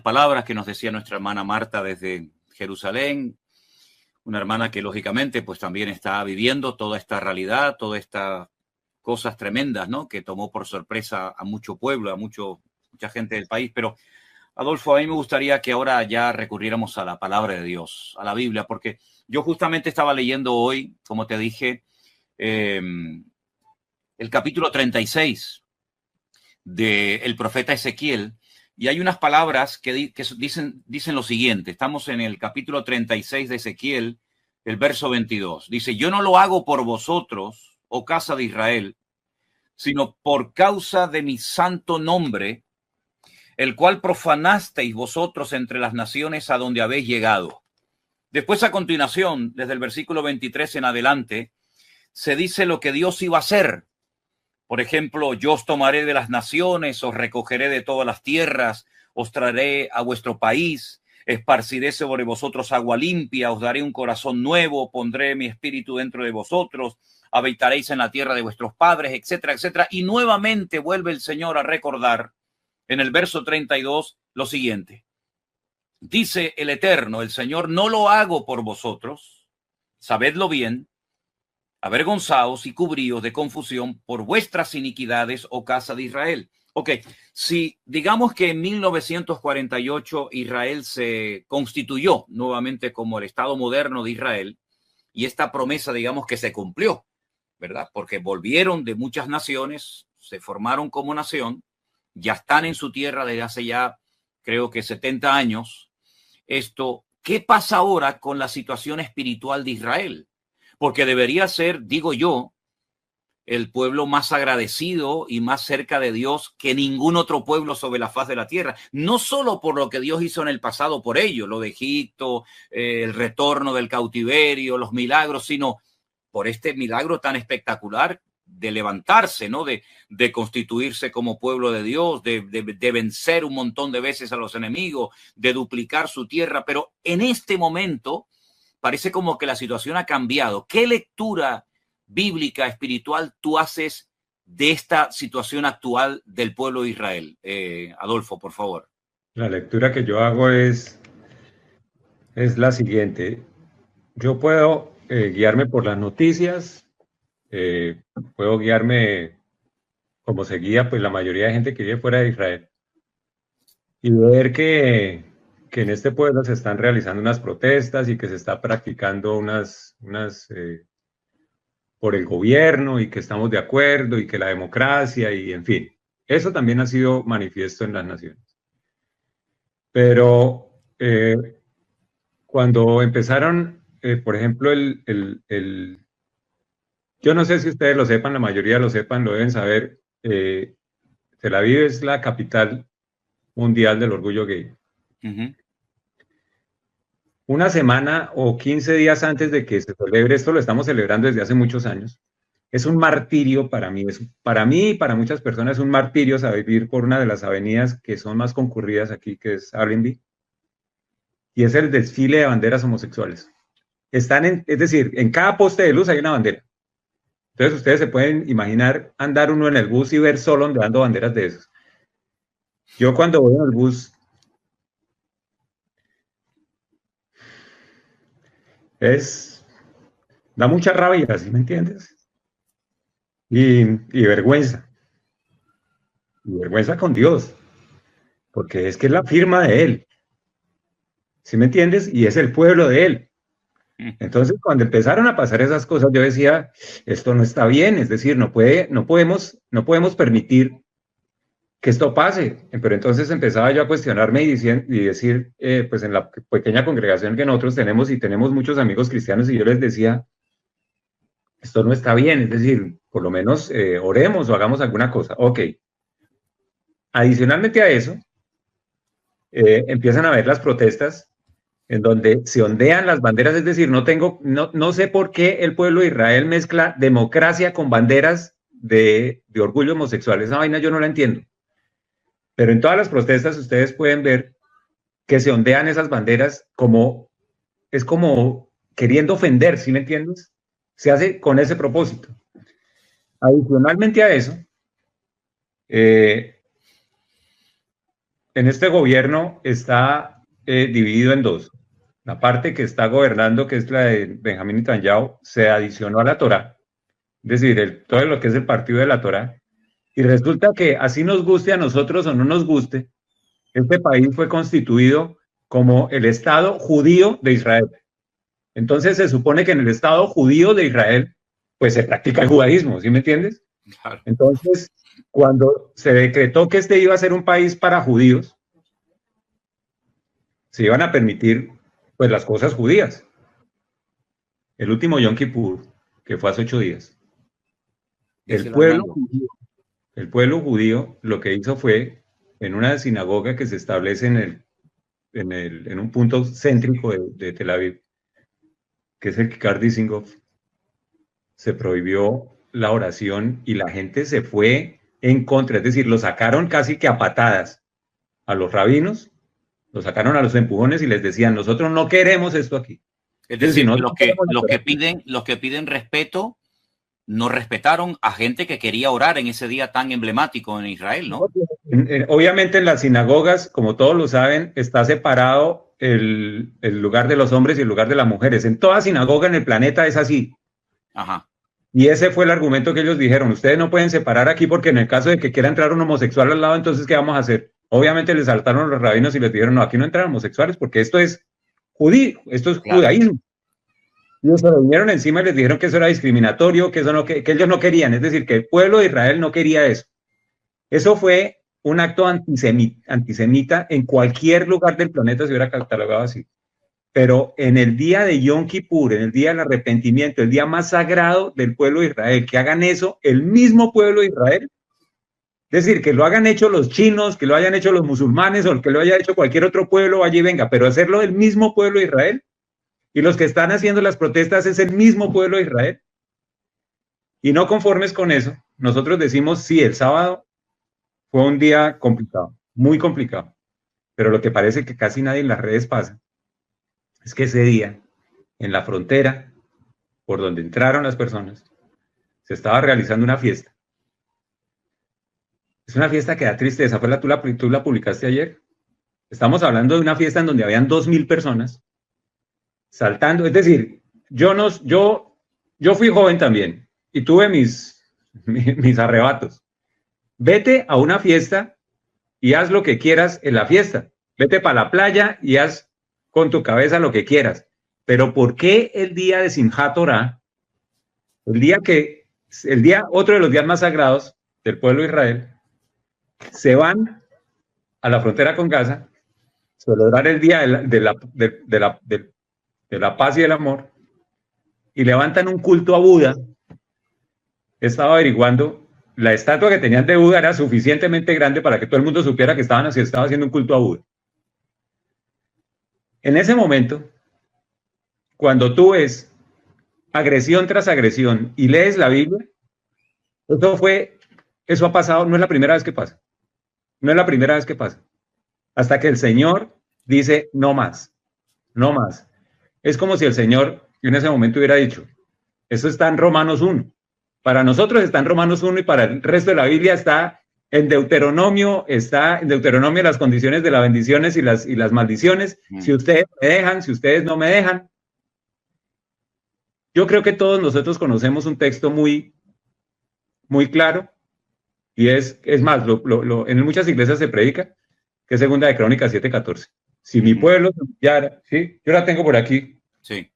palabras que nos decía nuestra hermana Marta desde Jerusalén, una hermana que lógicamente pues también está viviendo toda esta realidad, todas estas cosas tremendas, ¿no? Que tomó por sorpresa a mucho pueblo, a mucha gente del país. Pero, Adolfo, a mí me gustaría que ahora ya recurriéramos a la palabra de Dios, a la Biblia, porque yo justamente estaba leyendo hoy, como te dije, el capítulo 36 del profeta Ezequiel, y hay unas palabras que dicen lo siguiente. Estamos en el capítulo 36 de Ezequiel, el verso 22. Dice: yo no lo hago por vosotros, oh casa de Israel, sino por causa de mi santo nombre, el cual profanasteis vosotros entre las naciones a donde habéis llegado. Después, a continuación, desde el versículo 23 en adelante, se dice lo que Dios iba a hacer. Por ejemplo, yo os tomaré de las naciones, os recogeré de todas las tierras, os traeré a vuestro país, esparciré sobre vosotros agua limpia, os daré un corazón nuevo, pondré mi espíritu dentro de vosotros, habitaréis en la tierra de vuestros padres, etcétera, etcétera. Y nuevamente vuelve el Señor a recordar en el verso 32 lo siguiente. Dice el Eterno, el Señor: no lo hago por vosotros, sabedlo bien, avergonzaos y cubríos de confusión por vuestras iniquidades, oh casa de Israel. Ok, si digamos que en 1948 Israel se constituyó nuevamente como el Estado moderno de Israel y esta promesa, digamos que se cumplió, ¿verdad? Porque volvieron de muchas naciones, se formaron como nación, ya están en su tierra desde hace ya creo que 70 años. ¿Qué pasa ahora con la situación espiritual de Israel? Porque debería ser, digo yo, el pueblo más agradecido y más cerca de Dios que ningún otro pueblo sobre la faz de la tierra. No solo por lo que Dios hizo en el pasado por ello, lo de Egipto, el retorno del cautiverio, los milagros, sino por este milagro tan espectacular de levantarse, ¿no? De constituirse como pueblo de Dios, de vencer un montón de veces a los enemigos, de duplicar su tierra. Pero en este momento parece como que la situación ha cambiado. ¿Qué lectura bíblica, espiritual tú haces de esta situación actual del pueblo de Israel? Adolfo, por favor. La lectura que yo hago es la siguiente. Yo puedo guiarme por las noticias, puedo guiarme como se guía pues la mayoría de gente que vive fuera de Israel y ver que en este pueblo se están realizando unas protestas y que se está practicando unas por el gobierno y que estamos de acuerdo y que la democracia y en fin, eso también ha sido manifiesto en las naciones. Pero cuando empezaron, por ejemplo, yo no sé si ustedes lo sepan, la mayoría lo sepan, lo deben saber, Tel Aviv es la capital mundial del orgullo gay. Uh-huh. Una semana o 15 días antes de que se celebre, esto lo estamos celebrando desde hace muchos años, es un martirio para mí, para mí y para muchas personas es un martirio saber vivir por una de las avenidas que son más concurridas aquí, que es Allenby, y es el desfile de banderas homosexuales. Es decir, en cada poste de luz hay una bandera. Entonces ustedes se pueden imaginar andar uno en el bus y ver solo ondeando banderas de esos. Yo cuando voy en el bus, da mucha rabia, ¿sí me entiendes? Y vergüenza. Y vergüenza con Dios. Porque es que es la firma de Él. ¿Sí me entiendes? Y es el pueblo de Él. Entonces, cuando empezaron a pasar esas cosas, yo decía, esto no está bien, es decir, no podemos permitir que esto pase. Pero entonces empezaba yo a cuestionarme y decir, pues en la pequeña congregación que nosotros tenemos y tenemos muchos amigos cristianos, y yo les decía, esto no está bien, es decir, por lo menos oremos o hagamos alguna cosa. Ok. Adicionalmente a eso, empiezan a haber las protestas en donde se ondean las banderas, es decir, no sé por qué el pueblo de Israel mezcla democracia con banderas de orgullo homosexual. Esa vaina yo no la entiendo. Pero en todas las protestas ustedes pueden ver que se ondean esas banderas como queriendo ofender, ¿sí me entiendes? Se hace con ese propósito. Adicionalmente a eso, en este gobierno está dividido en dos. La parte que está gobernando, que es la de Benjamín Netanyahu, se adicionó a la Torá, es decir, todo lo que es el partido de la Torá, y resulta que así nos guste a nosotros o no nos guste, este país fue constituido como el Estado judío de Israel. Entonces se supone que en el Estado judío de Israel, pues se practica el judaísmo, ¿sí me entiendes? Claro. Entonces, cuando se decretó que este iba a ser un país para judíos, se iban a permitir pues las cosas judías. El último Yom Kippur, que fue hace 8 días. El pueblo judío lo que hizo fue, en una sinagoga que se establece en un punto céntrico de Tel Aviv, que es el Kikar Dizengoff, se prohibió la oración y la gente se fue en contra, es decir, lo sacaron casi que a patadas a los rabinos, lo sacaron a los empujones y les decían, nosotros no queremos esto aquí. Es decir, no los que piden respeto no respetaron a gente que quería orar en ese día tan emblemático en Israel, ¿no? Obviamente en las sinagogas, como todos lo saben, está separado el lugar de los hombres y el lugar de las mujeres. En toda sinagoga en el planeta es así. Ajá. Y ese fue el argumento que ellos dijeron, ustedes no pueden separar aquí porque en el caso de que quiera entrar un homosexual al lado, entonces ¿qué vamos a hacer? Obviamente les saltaron los rabinos y les dijeron, no, aquí no entran homosexuales porque esto es judío, esto es judaísmo. Y se lo vinieron encima y les dijeron que eso era discriminatorio, que, eso no, que ellos no querían, es decir, que el pueblo de Israel no quería eso. Eso fue un acto antisemita en cualquier lugar del planeta se hubiera catalogado así. Pero en el día de Yom Kippur, en el día del arrepentimiento, el día más sagrado del pueblo de Israel, que hagan eso el mismo pueblo de Israel, es decir, que lo hagan hecho los chinos, que lo hayan hecho los musulmanes o que lo haya hecho cualquier otro pueblo, allí venga, pero hacerlo el mismo pueblo de Israel. Y los que están haciendo las protestas es el mismo pueblo de Israel. Y no conformes con eso, nosotros decimos, sí, el sábado fue un día complicado, muy complicado. Pero lo que parece que casi nadie en las redes pasa es que ese día, en la frontera, por donde entraron las personas, se estaba realizando una fiesta. Es una fiesta que da tristeza. ¿Tú la publicaste ayer? Estamos hablando de una fiesta en donde habían 2.000 personas saltando. Es decir, yo fui joven también y tuve mis arrebatos. Vete a una fiesta y haz lo que quieras en la fiesta. Vete para la playa y haz con tu cabeza lo que quieras. Pero ¿por qué el día de Simchat Torah, otro de los días más sagrados del pueblo de Israel, se van a la frontera con Gaza, celebrar el día de la paz y el amor, y levantan un culto a Buda? Estaba averiguando, la estatua que tenían de Buda era suficientemente grande para que todo el mundo supiera que estaba haciendo un culto a Buda. En ese momento, cuando tú ves agresión tras agresión y lees la Biblia, eso ha pasado, no es la primera vez que pasa. No es la primera vez que pasa. Hasta que el Señor dice, no más, no más. Es como si el Señor en ese momento hubiera dicho, eso está en Romanos 1. Para nosotros está en Romanos 1 y para el resto de la Biblia está en Deuteronomio las condiciones de las bendiciones y las maldiciones. Si ustedes me dejan, si ustedes no me dejan. Yo creo que todos nosotros conocemos un texto muy, muy claro. Y es más, en muchas iglesias se predica, que es Segunda de Crónicas 7:14. Si mi pueblo se humillara, ¿sí? Yo la tengo por aquí. Sí.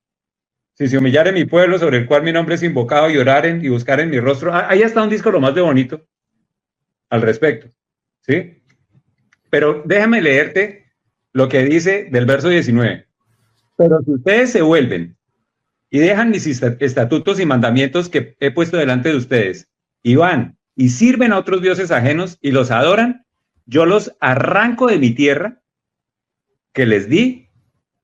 Si se humillare mi pueblo, sobre el cual mi nombre es invocado, y oraren y buscaren mi rostro. Ahí está un disco lo más de bonito al respecto, ¿sí? Pero déjame leerte lo que dice del verso 19. Pero si ustedes se vuelven y dejan mis estatutos y mandamientos que he puesto delante de ustedes, y van y sirven a otros dioses ajenos y los adoran, yo los arranco de mi tierra que les di,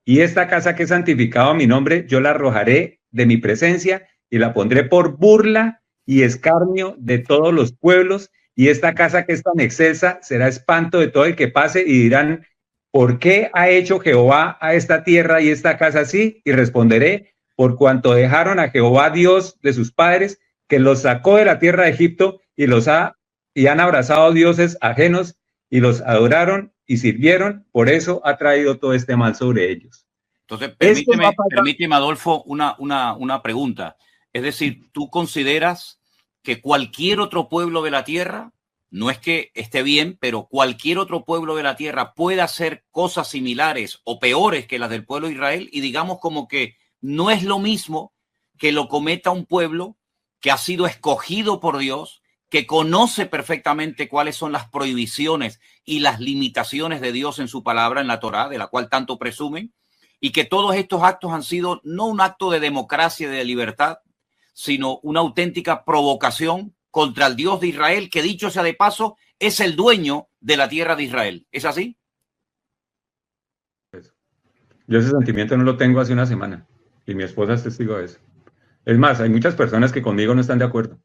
y esta casa que he santificado a mi nombre, yo la arrojaré de mi presencia y la pondré por burla y escarnio de todos los pueblos, y esta casa que es tan excelsa será espanto de todo el que pase, y dirán, ¿por qué ha hecho Jehová a esta tierra y esta casa así? Y responderé, por cuanto dejaron a Jehová Dios de sus padres, que los sacó de la tierra de Egipto, y han abrazado dioses ajenos y los adoraron y sirvieron, por eso ha traído todo este mal sobre ellos. Entonces, permíteme, Adolfo, una pregunta. Es decir, ¿tú consideras que cualquier otro pueblo de la tierra, no es que esté bien, pero cualquier otro pueblo de la tierra puede hacer cosas similares o peores que las del pueblo de Israel? Y digamos como que no es lo mismo que lo cometa un pueblo que ha sido escogido por Dios, que conoce perfectamente cuáles son las prohibiciones y las limitaciones de Dios en su palabra, en la Torá, de la cual tanto presumen, y que todos estos actos han sido no un acto de democracia y de libertad, sino una auténtica provocación contra el Dios de Israel, que dicho sea de paso, es el dueño de la tierra de Israel. ¿Es así? Yo ese sentimiento no lo tengo hace una semana, y mi esposa es testigo de eso. Es más, hay muchas personas que conmigo no están de acuerdo.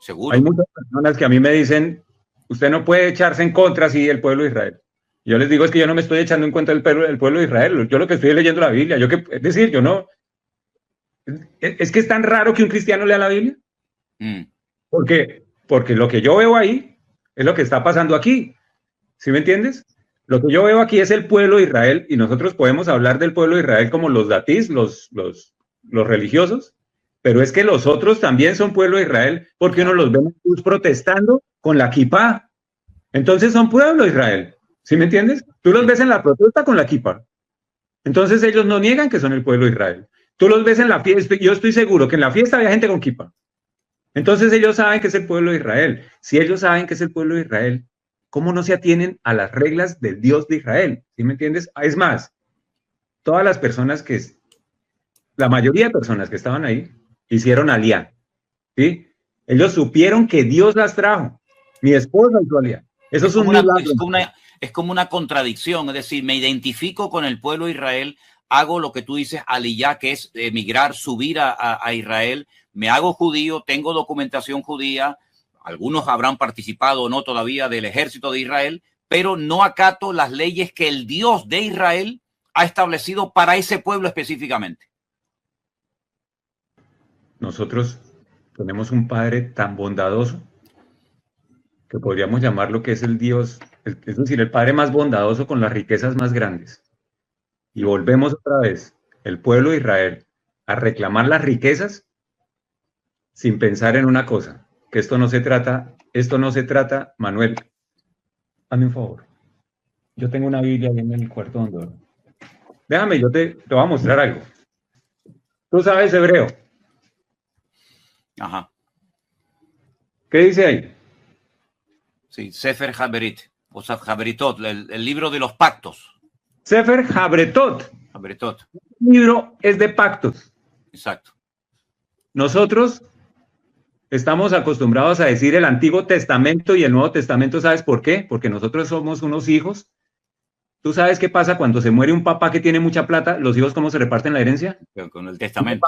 Seguro. Hay muchas personas que a mí me dicen, usted no puede echarse en contra así del pueblo de Israel. Yo les digo, es que yo no me estoy echando en contra del pueblo de Israel. Yo lo que estoy leyendo la Biblia. Es decir, yo no... Es que es tan raro que un cristiano lea la Biblia. Porque lo que yo veo ahí es lo que está pasando aquí. ¿Sí me entiendes? Lo que yo veo aquí es el pueblo de Israel, y nosotros podemos hablar del pueblo de Israel como los datís, los religiosos, pero es que los otros también son pueblo de Israel, porque uno los ve en Jesús protestando con la kipá. Entonces son pueblo de Israel, ¿sí me entiendes? Tú los ves en la protesta con la kipá. Entonces ellos no niegan que son el pueblo de Israel. Tú los ves en la fiesta, yo estoy seguro que en la fiesta había gente con kipá. Entonces ellos saben que es el pueblo de Israel. Si ellos saben que es el pueblo de Israel, ¿cómo no se atienen a las reglas del Dios de Israel? ¿Sí me entiendes? Es más, todas las personas la mayoría de personas que estaban ahí, hicieron aliyá, ¿sí? Ellos supieron que Dios las trajo. Mi esposa hizo aliyá. Eso es un milagro. Es como una contradicción, es decir, me identifico con el pueblo de Israel, hago lo que tú dices, aliyá, que es emigrar, subir a Israel, me hago judío, tengo documentación judía, algunos habrán participado o no todavía del ejército de Israel, pero no acato las leyes que el Dios de Israel ha establecido para ese pueblo específicamente. Nosotros tenemos un Padre tan bondadoso que podríamos llamarlo que es el Dios, es decir, el Padre más bondadoso con las riquezas más grandes. Y volvemos otra vez, el pueblo de Israel, a reclamar las riquezas sin pensar en una cosa, que esto no se trata, Manuel, hazme un favor. Yo tengo una Biblia ahí en el cuarto donde duermo. Déjame, yo te voy a mostrar algo. Tú sabes hebreo. Ajá. ¿Qué dice ahí? Sí, Sefer Haberit, o Haberitot, el libro de los pactos. Sefer Habretot. Haberitot. El libro es de pactos. Exacto. Nosotros estamos acostumbrados a decir el Antiguo Testamento y el Nuevo Testamento. ¿Sabes por qué? Porque nosotros somos unos hijos. ¿Tú sabes qué pasa cuando se muere un papá que tiene mucha plata? ¿Los hijos cómo se reparten la herencia? Pero con el testamento.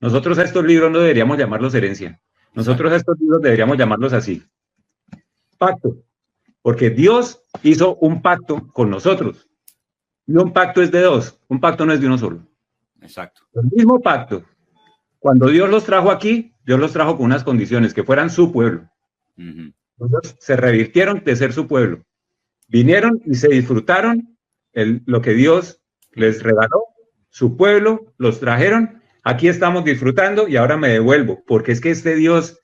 Nosotros a estos libros no deberíamos llamarlos herencia. Nosotros a estos libros deberíamos llamarlos así. Pacto. Porque Dios hizo un pacto con nosotros. Y un pacto es de dos. Un pacto no es de uno solo. Exacto. El mismo pacto. Cuando Dios los trajo aquí, Dios los trajo con unas condiciones, que fueran su pueblo. Ellos se revirtieron de ser su pueblo. Vinieron y se disfrutaron lo que Dios les regaló, su pueblo, los trajeron. Aquí estamos disfrutando y ahora me devuelvo, porque es que este Dios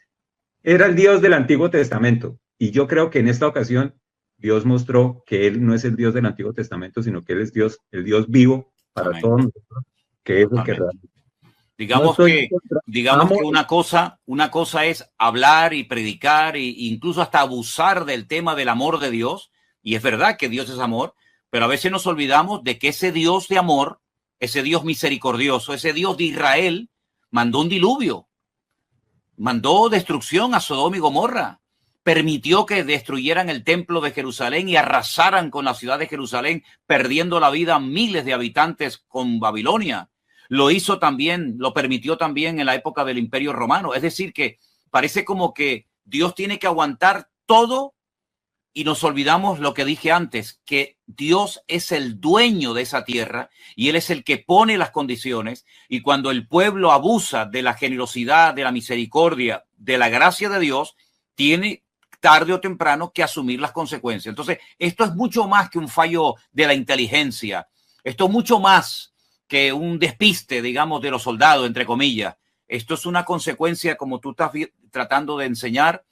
era el Dios del Antiguo Testamento. Y yo creo que en esta ocasión Dios mostró que Él no es el Dios del Antiguo Testamento, sino que Él es Dios, el Dios vivo para Amén. todos nosotros, que es el que realmente. Digamos que una cosa es hablar y predicar e incluso hasta abusar del tema del amor de Dios, y es verdad que Dios es amor, pero a veces nos olvidamos de que ese Dios de amor, ese Dios misericordioso, ese Dios de Israel, mandó un diluvio, mandó destrucción a Sodoma y Gomorra, permitió que destruyeran el templo de Jerusalén y arrasaran con la ciudad de Jerusalén, perdiendo la vida a miles de habitantes con Babilonia. Lo hizo también, lo permitió también en la época del Imperio Romano. Es decir, que parece como que Dios tiene que aguantar todo y nos olvidamos lo que dije antes, que Dios es el dueño de esa tierra y Él es el que pone las condiciones, y cuando el pueblo abusa de la generosidad, de la misericordia, de la gracia de Dios, tiene tarde o temprano que asumir las consecuencias. Entonces, esto es mucho más que un fallo de la inteligencia. Esto es mucho más que un despiste, digamos, de los soldados, entre comillas. Esto es una consecuencia, como tú estás tratando de enseñar,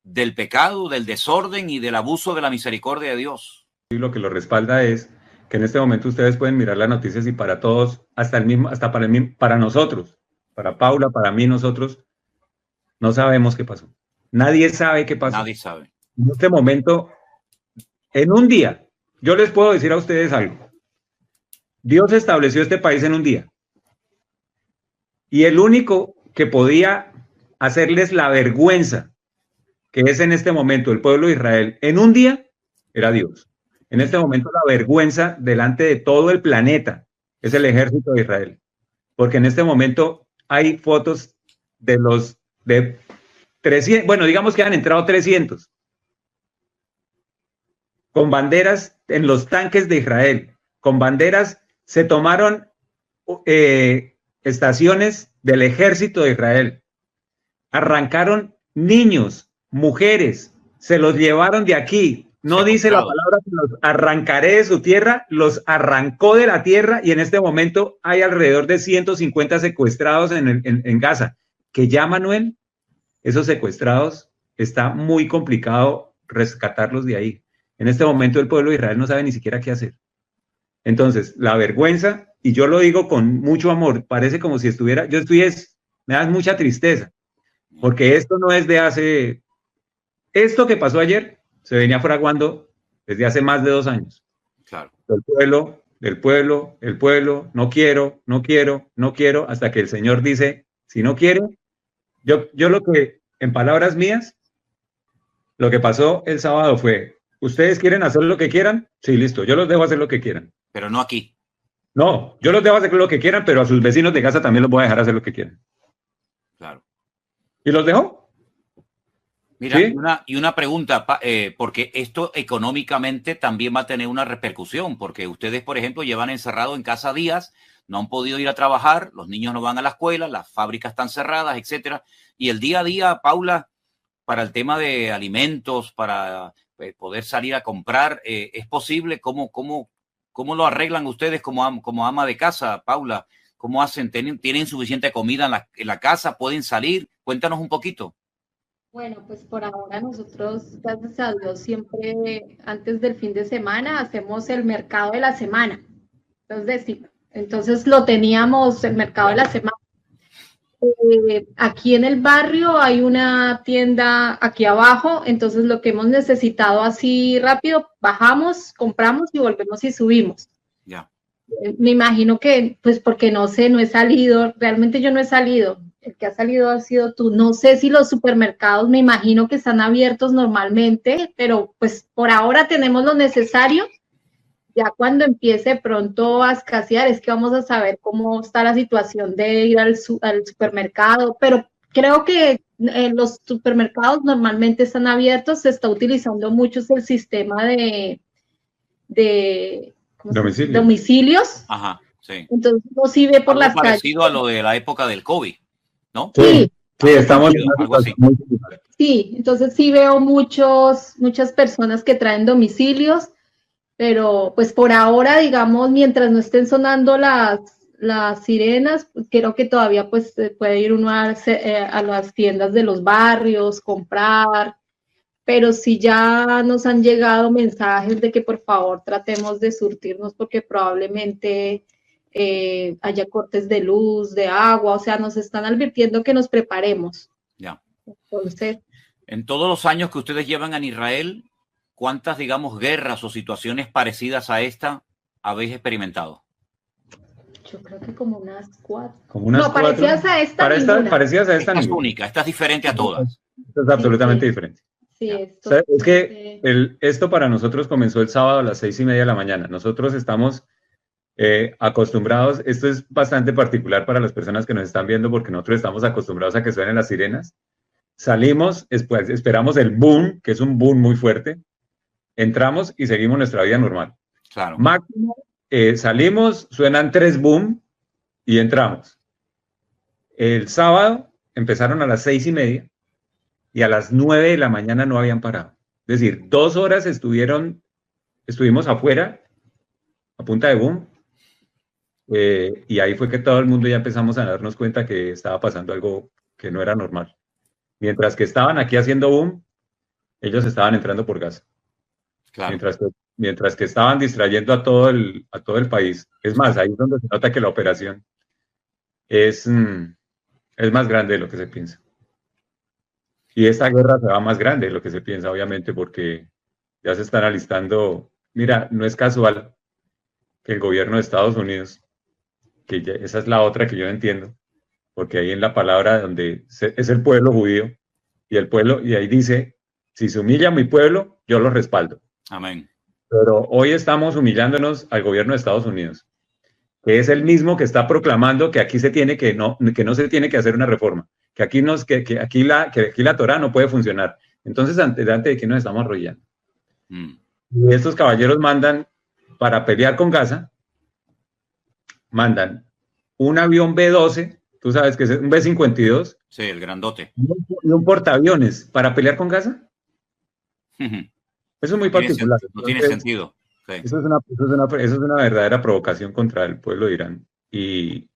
del pecado, del desorden y del abuso de la misericordia de Dios. Y lo que lo respalda es que en este momento ustedes pueden mirar las noticias y para todos, para nosotros, para Paula, para mí, nosotros, no sabemos qué pasó. Nadie sabe qué pasó. Nadie sabe. En este momento, en un día, yo les puedo decir a ustedes algo. Dios estableció este país en un día. Y el único que podía hacerles la vergüenza que es en este momento el pueblo de Israel en un día, era Dios. En este momento la vergüenza delante de todo el planeta es el ejército de Israel. Porque en este momento hay fotos de 300, bueno, digamos que han entrado 300 con banderas en los tanques de Israel, con banderas. Se tomaron estaciones del ejército de Israel, arrancaron niños, mujeres, se los llevaron de aquí, No dice la palabra que los arrancaré de su tierra, los arrancó de la tierra y en este momento hay alrededor de 150 secuestrados en Gaza. Que ya, Manuel, esos secuestrados, está muy complicado rescatarlos de ahí. En este momento el pueblo de Israel no sabe ni siquiera qué hacer. Entonces, la vergüenza, y yo lo digo con mucho amor, parece como si estuviera, me da mucha tristeza, porque esto no es de hace, esto que pasó ayer se venía fraguando desde hace más de 2 años. Claro. Del pueblo, no quiero, hasta que el Señor dice, si no quiere, yo lo que, en palabras mías, lo que pasó el sábado fue, ¿ustedes quieren hacer lo que quieran? Sí, listo, yo los dejo hacer lo que quieran. Pero no aquí. No, yo los dejo hacer lo que quieran, pero a sus vecinos de Gaza también los voy a dejar hacer lo que quieran. Claro. ¿Y los dejó? Mira, ¿Sí? y una pregunta, porque esto económicamente también va a tener una repercusión, porque ustedes, por ejemplo, llevan encerrado en casa días, no han podido ir a trabajar, los niños no van a la escuela, las fábricas están cerradas, etcétera. Y el día a día, Paula, para el tema de alimentos, para poder salir a comprar, ¿es posible? ¿Cómo lo arreglan ustedes como ama de casa, Paula? ¿Cómo hacen? ¿Tienen suficiente comida en la casa? ¿Pueden salir? Cuéntanos un poquito. Bueno, pues por ahora nosotros, gracias a Dios, siempre antes del fin de semana hacemos el mercado de la semana. Entonces lo teníamos el mercado de la semana. Aquí en el barrio hay una tienda aquí abajo, entonces lo que hemos necesitado así rápido, bajamos, compramos y volvemos y subimos. Ya. Me imagino que, pues porque no sé, no he salido, realmente yo no he salido. El que ha salido ha sido tú. No sé si los supermercados, me imagino que están abiertos normalmente, pero pues por ahora tenemos lo necesario. Ya cuando empiece pronto a escasear es que vamos a saber cómo está la situación de ir al supermercado, pero creo que los supermercados normalmente están abiertos, se está utilizando mucho el sistema de domicilios. Ajá, sí. Entonces uno sí ve por las calles. Parecido a lo de la época del COVID, ¿no? Sí, estamos en algo así. Sí, entonces sí veo muchas personas que traen domicilios, pero pues por ahora, digamos, mientras no estén sonando las sirenas, pues, creo que todavía pues puede ir uno a las tiendas de los barrios, comprar, pero sí ya nos han llegado mensajes de que por favor tratemos de surtirnos porque probablemente haya cortes de luz, de agua, o sea, nos están advirtiendo que nos preparemos. Ya. Entonces, en todos los años que ustedes llevan en Israel, ¿cuántas, digamos, guerras o situaciones parecidas a esta habéis experimentado? Yo creo que como unas 4. No, parecidas a esta. Parecidas a esta. Esta es única, esta es diferente a todas. Esto es absolutamente diferente. Sí, o sea, es que esto para nosotros comenzó el sábado a las 6:30 de la mañana. Nosotros estamos acostumbrados, esto es bastante particular para las personas que nos están viendo porque nosotros estamos acostumbrados a que suenen las sirenas. Salimos, después esperamos el boom, que es un boom muy fuerte. Entramos y seguimos nuestra vida normal. Claro. Máximo, salimos, suenan 3 boom y entramos. El sábado empezaron a las 6:30 y a las 9 de la mañana no habían parado. Es decir, 2 horas estuvimos afuera a punta de boom y ahí fue que todo el mundo ya empezamos a darnos cuenta que estaba pasando algo que no era normal. Mientras que estaban aquí haciendo boom, ellos estaban entrando por Gaza. Claro. Mientras que estaban distrayendo a todo el país. Es más, ahí es donde se nota que la operación es más grande de lo que se piensa. Y esta guerra se va más grande de lo que se piensa, obviamente, porque ya se están alistando. Mira, no es casual que el gobierno de Estados Unidos, que esa es la otra que yo no entiendo, porque ahí en la palabra donde es el pueblo judío, y ahí dice, si se humilla a mi pueblo, yo lo respaldo. Amén. Pero hoy estamos humillándonos al gobierno de Estados Unidos, que es el mismo que está proclamando que aquí no se tiene que hacer una reforma, que aquí la Torá no puede funcionar. Entonces, delante de quién nos estamos arrollando. Y estos caballeros mandan, para pelear con Gaza, mandan un avión B-12, tú sabes que es un B-52. Sí, el grandote. Y un portaaviones para pelear con Gaza. Eso es muy No tiene, particular. no tiene Entonces, sentido. Sí. eso es una verdadera provocación contra el pueblo de Irán. Y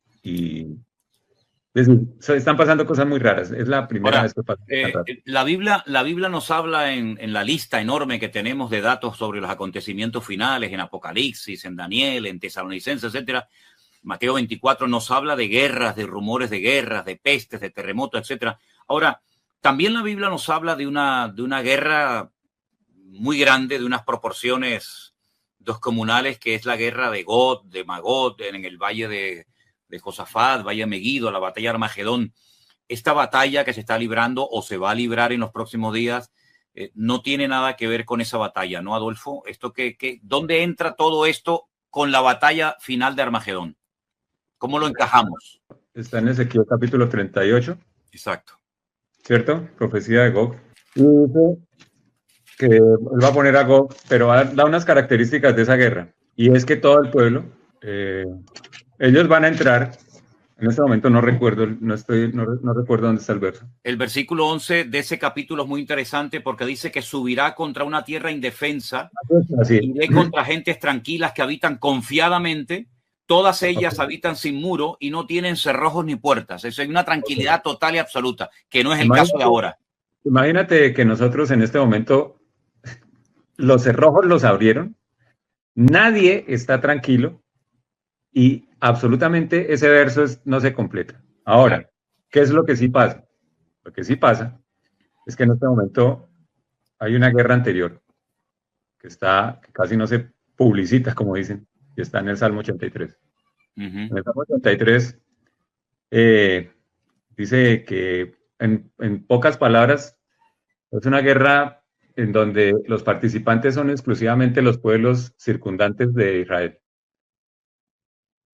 es decir, están pasando cosas muy raras. Es la primera Ahora, vez que pasa tan rápido. la Biblia nos habla en la lista enorme que tenemos de datos sobre los acontecimientos finales, en Apocalipsis, en Daniel, en Tesalonicenses, etcétera. Mateo 24 nos habla de guerras, de rumores de guerras, de pestes, de terremotos, etcétera. Ahora, también la Biblia nos habla de una guerra muy grande, de unas proporciones descomunales, que es la guerra de Gog, de Magog, en el valle de Josafat, valle de Megido, la batalla de Armagedón. Esta batalla que se está librando o se va a librar en los próximos días no tiene nada que ver con esa batalla, ¿no, Adolfo? ¿Dónde entra todo esto con la batalla final de Armagedón? ¿Cómo lo encajamos? Está en Ezequiel capítulo 38. Exacto. ¿Cierto? Profecía de Gog. Y dice que él va a poner a Gog, pero da unas características de esa guerra. Y es que todo el pueblo, ellos van a entrar. En este momento no recuerdo, no recuerdo dónde está el verso. El versículo 11 de ese capítulo es muy interesante porque dice que subirá contra una tierra indefensa y de contra gentes tranquilas que habitan confiadamente. Todas ellas habitan sin muro y no tienen cerrojos ni puertas. Eso es una tranquilidad total y absoluta, que no es el caso de ahora. Imagínate que nosotros en este momento los cerrojos los abrieron, nadie está tranquilo y absolutamente ese verso no se completa. Ahora, ¿qué es lo que sí pasa? Lo que sí pasa es que en este momento hay una guerra anterior que casi no se publicita, como dicen, y está en el Salmo 83. En el Salmo 83 dice que en pocas palabras es una guerra en donde los participantes son exclusivamente los pueblos circundantes de Israel.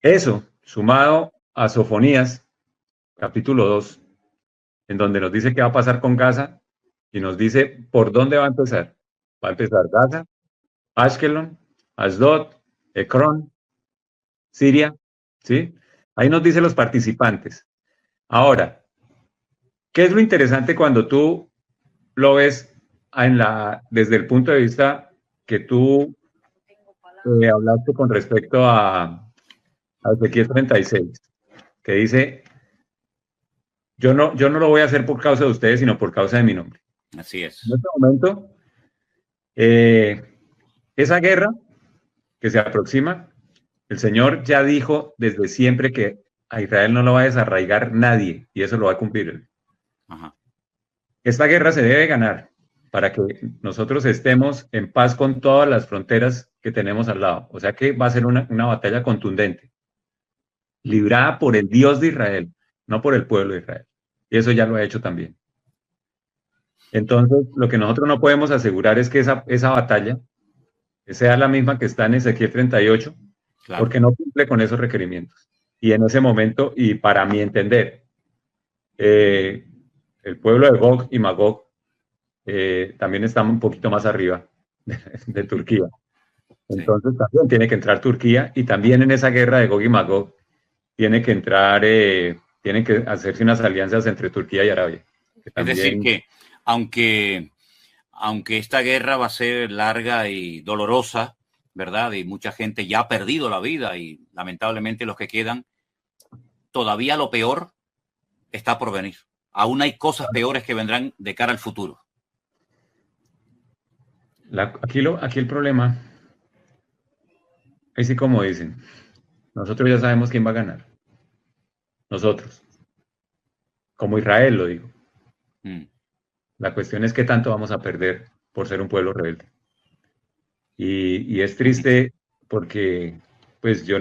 Eso, sumado a Sofonías, capítulo 2, en donde nos dice qué va a pasar con Gaza y nos dice por dónde va a empezar. Va a empezar Gaza, Ashkelon, Asdod, Ecrón, Siria, ¿sí? Ahí nos dice los participantes. Ahora, ¿qué es lo interesante cuando tú lo ves desde el punto de vista que tú hablaste con respecto a Ezequiel 36, que dice, yo no lo voy a hacer por causa de ustedes, sino por causa de mi nombre? Así es. En este momento, esa guerra que se aproxima, el Señor ya dijo desde siempre que a Israel no lo va a desarraigar nadie, y eso lo va a cumplir él. Ajá. Esta guerra se debe ganar para que nosotros estemos en paz con todas las fronteras que tenemos al lado. O sea que va a ser una batalla contundente, librada por el Dios de Israel, no por el pueblo de Israel. Y eso ya lo ha hecho también. Entonces, lo que nosotros no podemos asegurar es que esa batalla sea la misma que está en Ezequiel 38, claro, porque no cumple con esos requerimientos. Y en ese momento, y para mi entender, el pueblo de Gog y Magog también está un poquito más arriba de Turquía. Entonces, sí, también tiene que entrar Turquía, y también en esa guerra de Gog y Magog tiene que entrar, tienen que hacerse unas alianzas entre Turquía y Arabia. También... Es decir, que aunque esta guerra va a ser larga y dolorosa, ¿verdad? Y mucha gente ya ha perdido la vida y lamentablemente los que quedan, todavía lo peor está por venir. Aún hay cosas peores que vendrán de cara al futuro. Aquí el problema, así como dicen, nosotros ya sabemos quién va a ganar. Nosotros. Como Israel, lo digo. La cuestión es qué tanto vamos a perder por ser un pueblo rebelde. Y es triste porque, pues, yo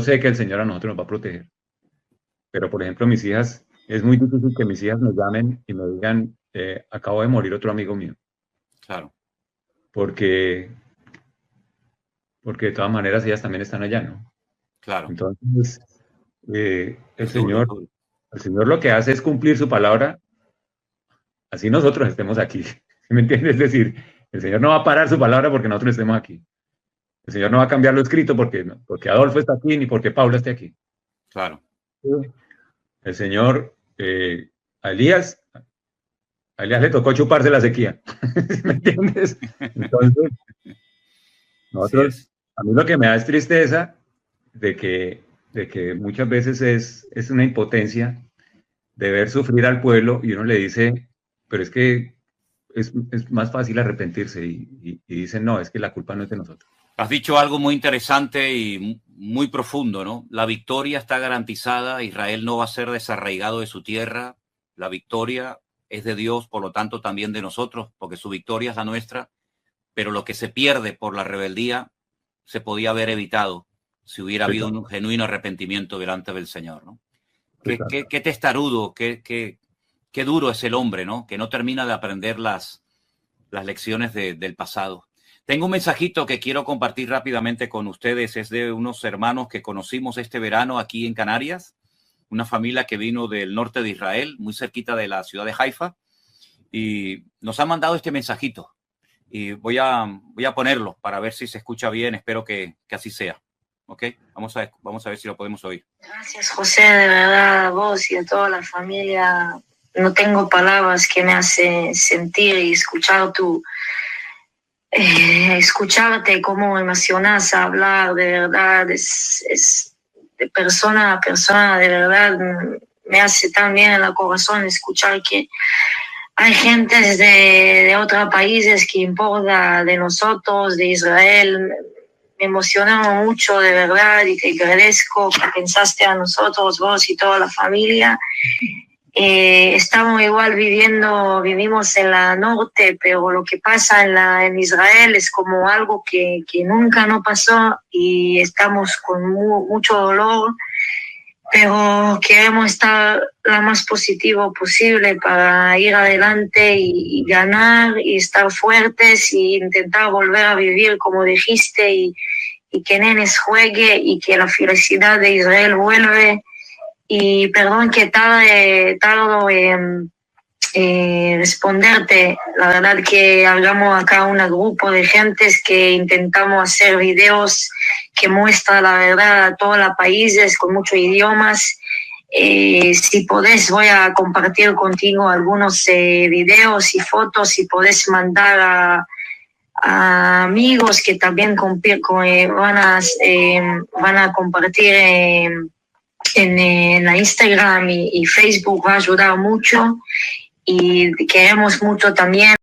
sé que el Señor a nosotros nos va a proteger. Pero, por ejemplo, mis hijas, es muy difícil que mis hijas me llamen y me digan, acabo de morir otro amigo mío. Claro. Porque de todas maneras ellas también están allá, ¿no? Claro. Entonces, el Señor lo que hace es cumplir su palabra, así nosotros estemos aquí. ¿Me entiendes? Es decir, el Señor no va a parar su palabra porque nosotros estemos aquí. El Señor no va a cambiar lo escrito porque Adolfo está aquí ni porque Paula esté aquí. Claro. El Señor, a Elías A Elías le tocó chuparse la sequía. ¿Me entiendes? Entonces, nosotros, a mí lo que me da es tristeza de que muchas veces es una impotencia de ver sufrir al pueblo y uno le dice, pero es que es más fácil arrepentirse y dicen, no, es que la culpa no es de nosotros. Has dicho algo muy interesante y muy profundo, ¿no? La victoria está garantizada, Israel no va a ser desarraigado de su tierra, la victoria es de Dios, por lo tanto también de nosotros, porque su victoria es la nuestra, pero lo que se pierde por la rebeldía se podía haber evitado si hubiera habido un genuino arrepentimiento delante del Señor, ¿no? Qué testarudo, qué duro es el hombre, ¿no? Que no termina de aprender las lecciones del pasado. Tengo un mensajito que quiero compartir rápidamente con ustedes. Es de unos hermanos que conocimos este verano aquí en Canarias, una familia que vino del norte de Israel, muy cerquita de la ciudad de Haifa, y nos han mandado este mensajito. Y voy a ponerlo para ver si se escucha bien. Espero que así sea. ¿Ok? Vamos a ver si lo podemos oír. Gracias, José, de verdad, a vos y a toda la familia. No tengo palabras que me hacen sentir y escuchar escucharte cómo emocionas a hablar, de verdad, es de persona a persona, de verdad, me hace tan bien en el corazón escuchar que hay gente de otros países que importa de nosotros, de Israel. Me emocionamos mucho, de verdad, y te agradezco que pensaste a nosotros, vos y toda la familia. Estamos igual vivimos en la norte, pero lo que pasa en Israel es como algo que nunca no pasó y estamos con mucho dolor, pero queremos estar lo más positivo posible para ir adelante y ganar y estar fuertes y intentar volver a vivir como dijiste y que Nenes juegue y que la felicidad de Israel vuelve. Y perdón que tardo en responderte. La verdad que hablamos acá un grupo de gentes que intentamos hacer videos que muestran la verdad a todos los países con muchos idiomas. Si podés, voy a compartir contigo algunos videos y fotos. Si podés mandar a amigos que también van a compartir en la Instagram y Facebook, va a ayudar mucho y queremos mucho también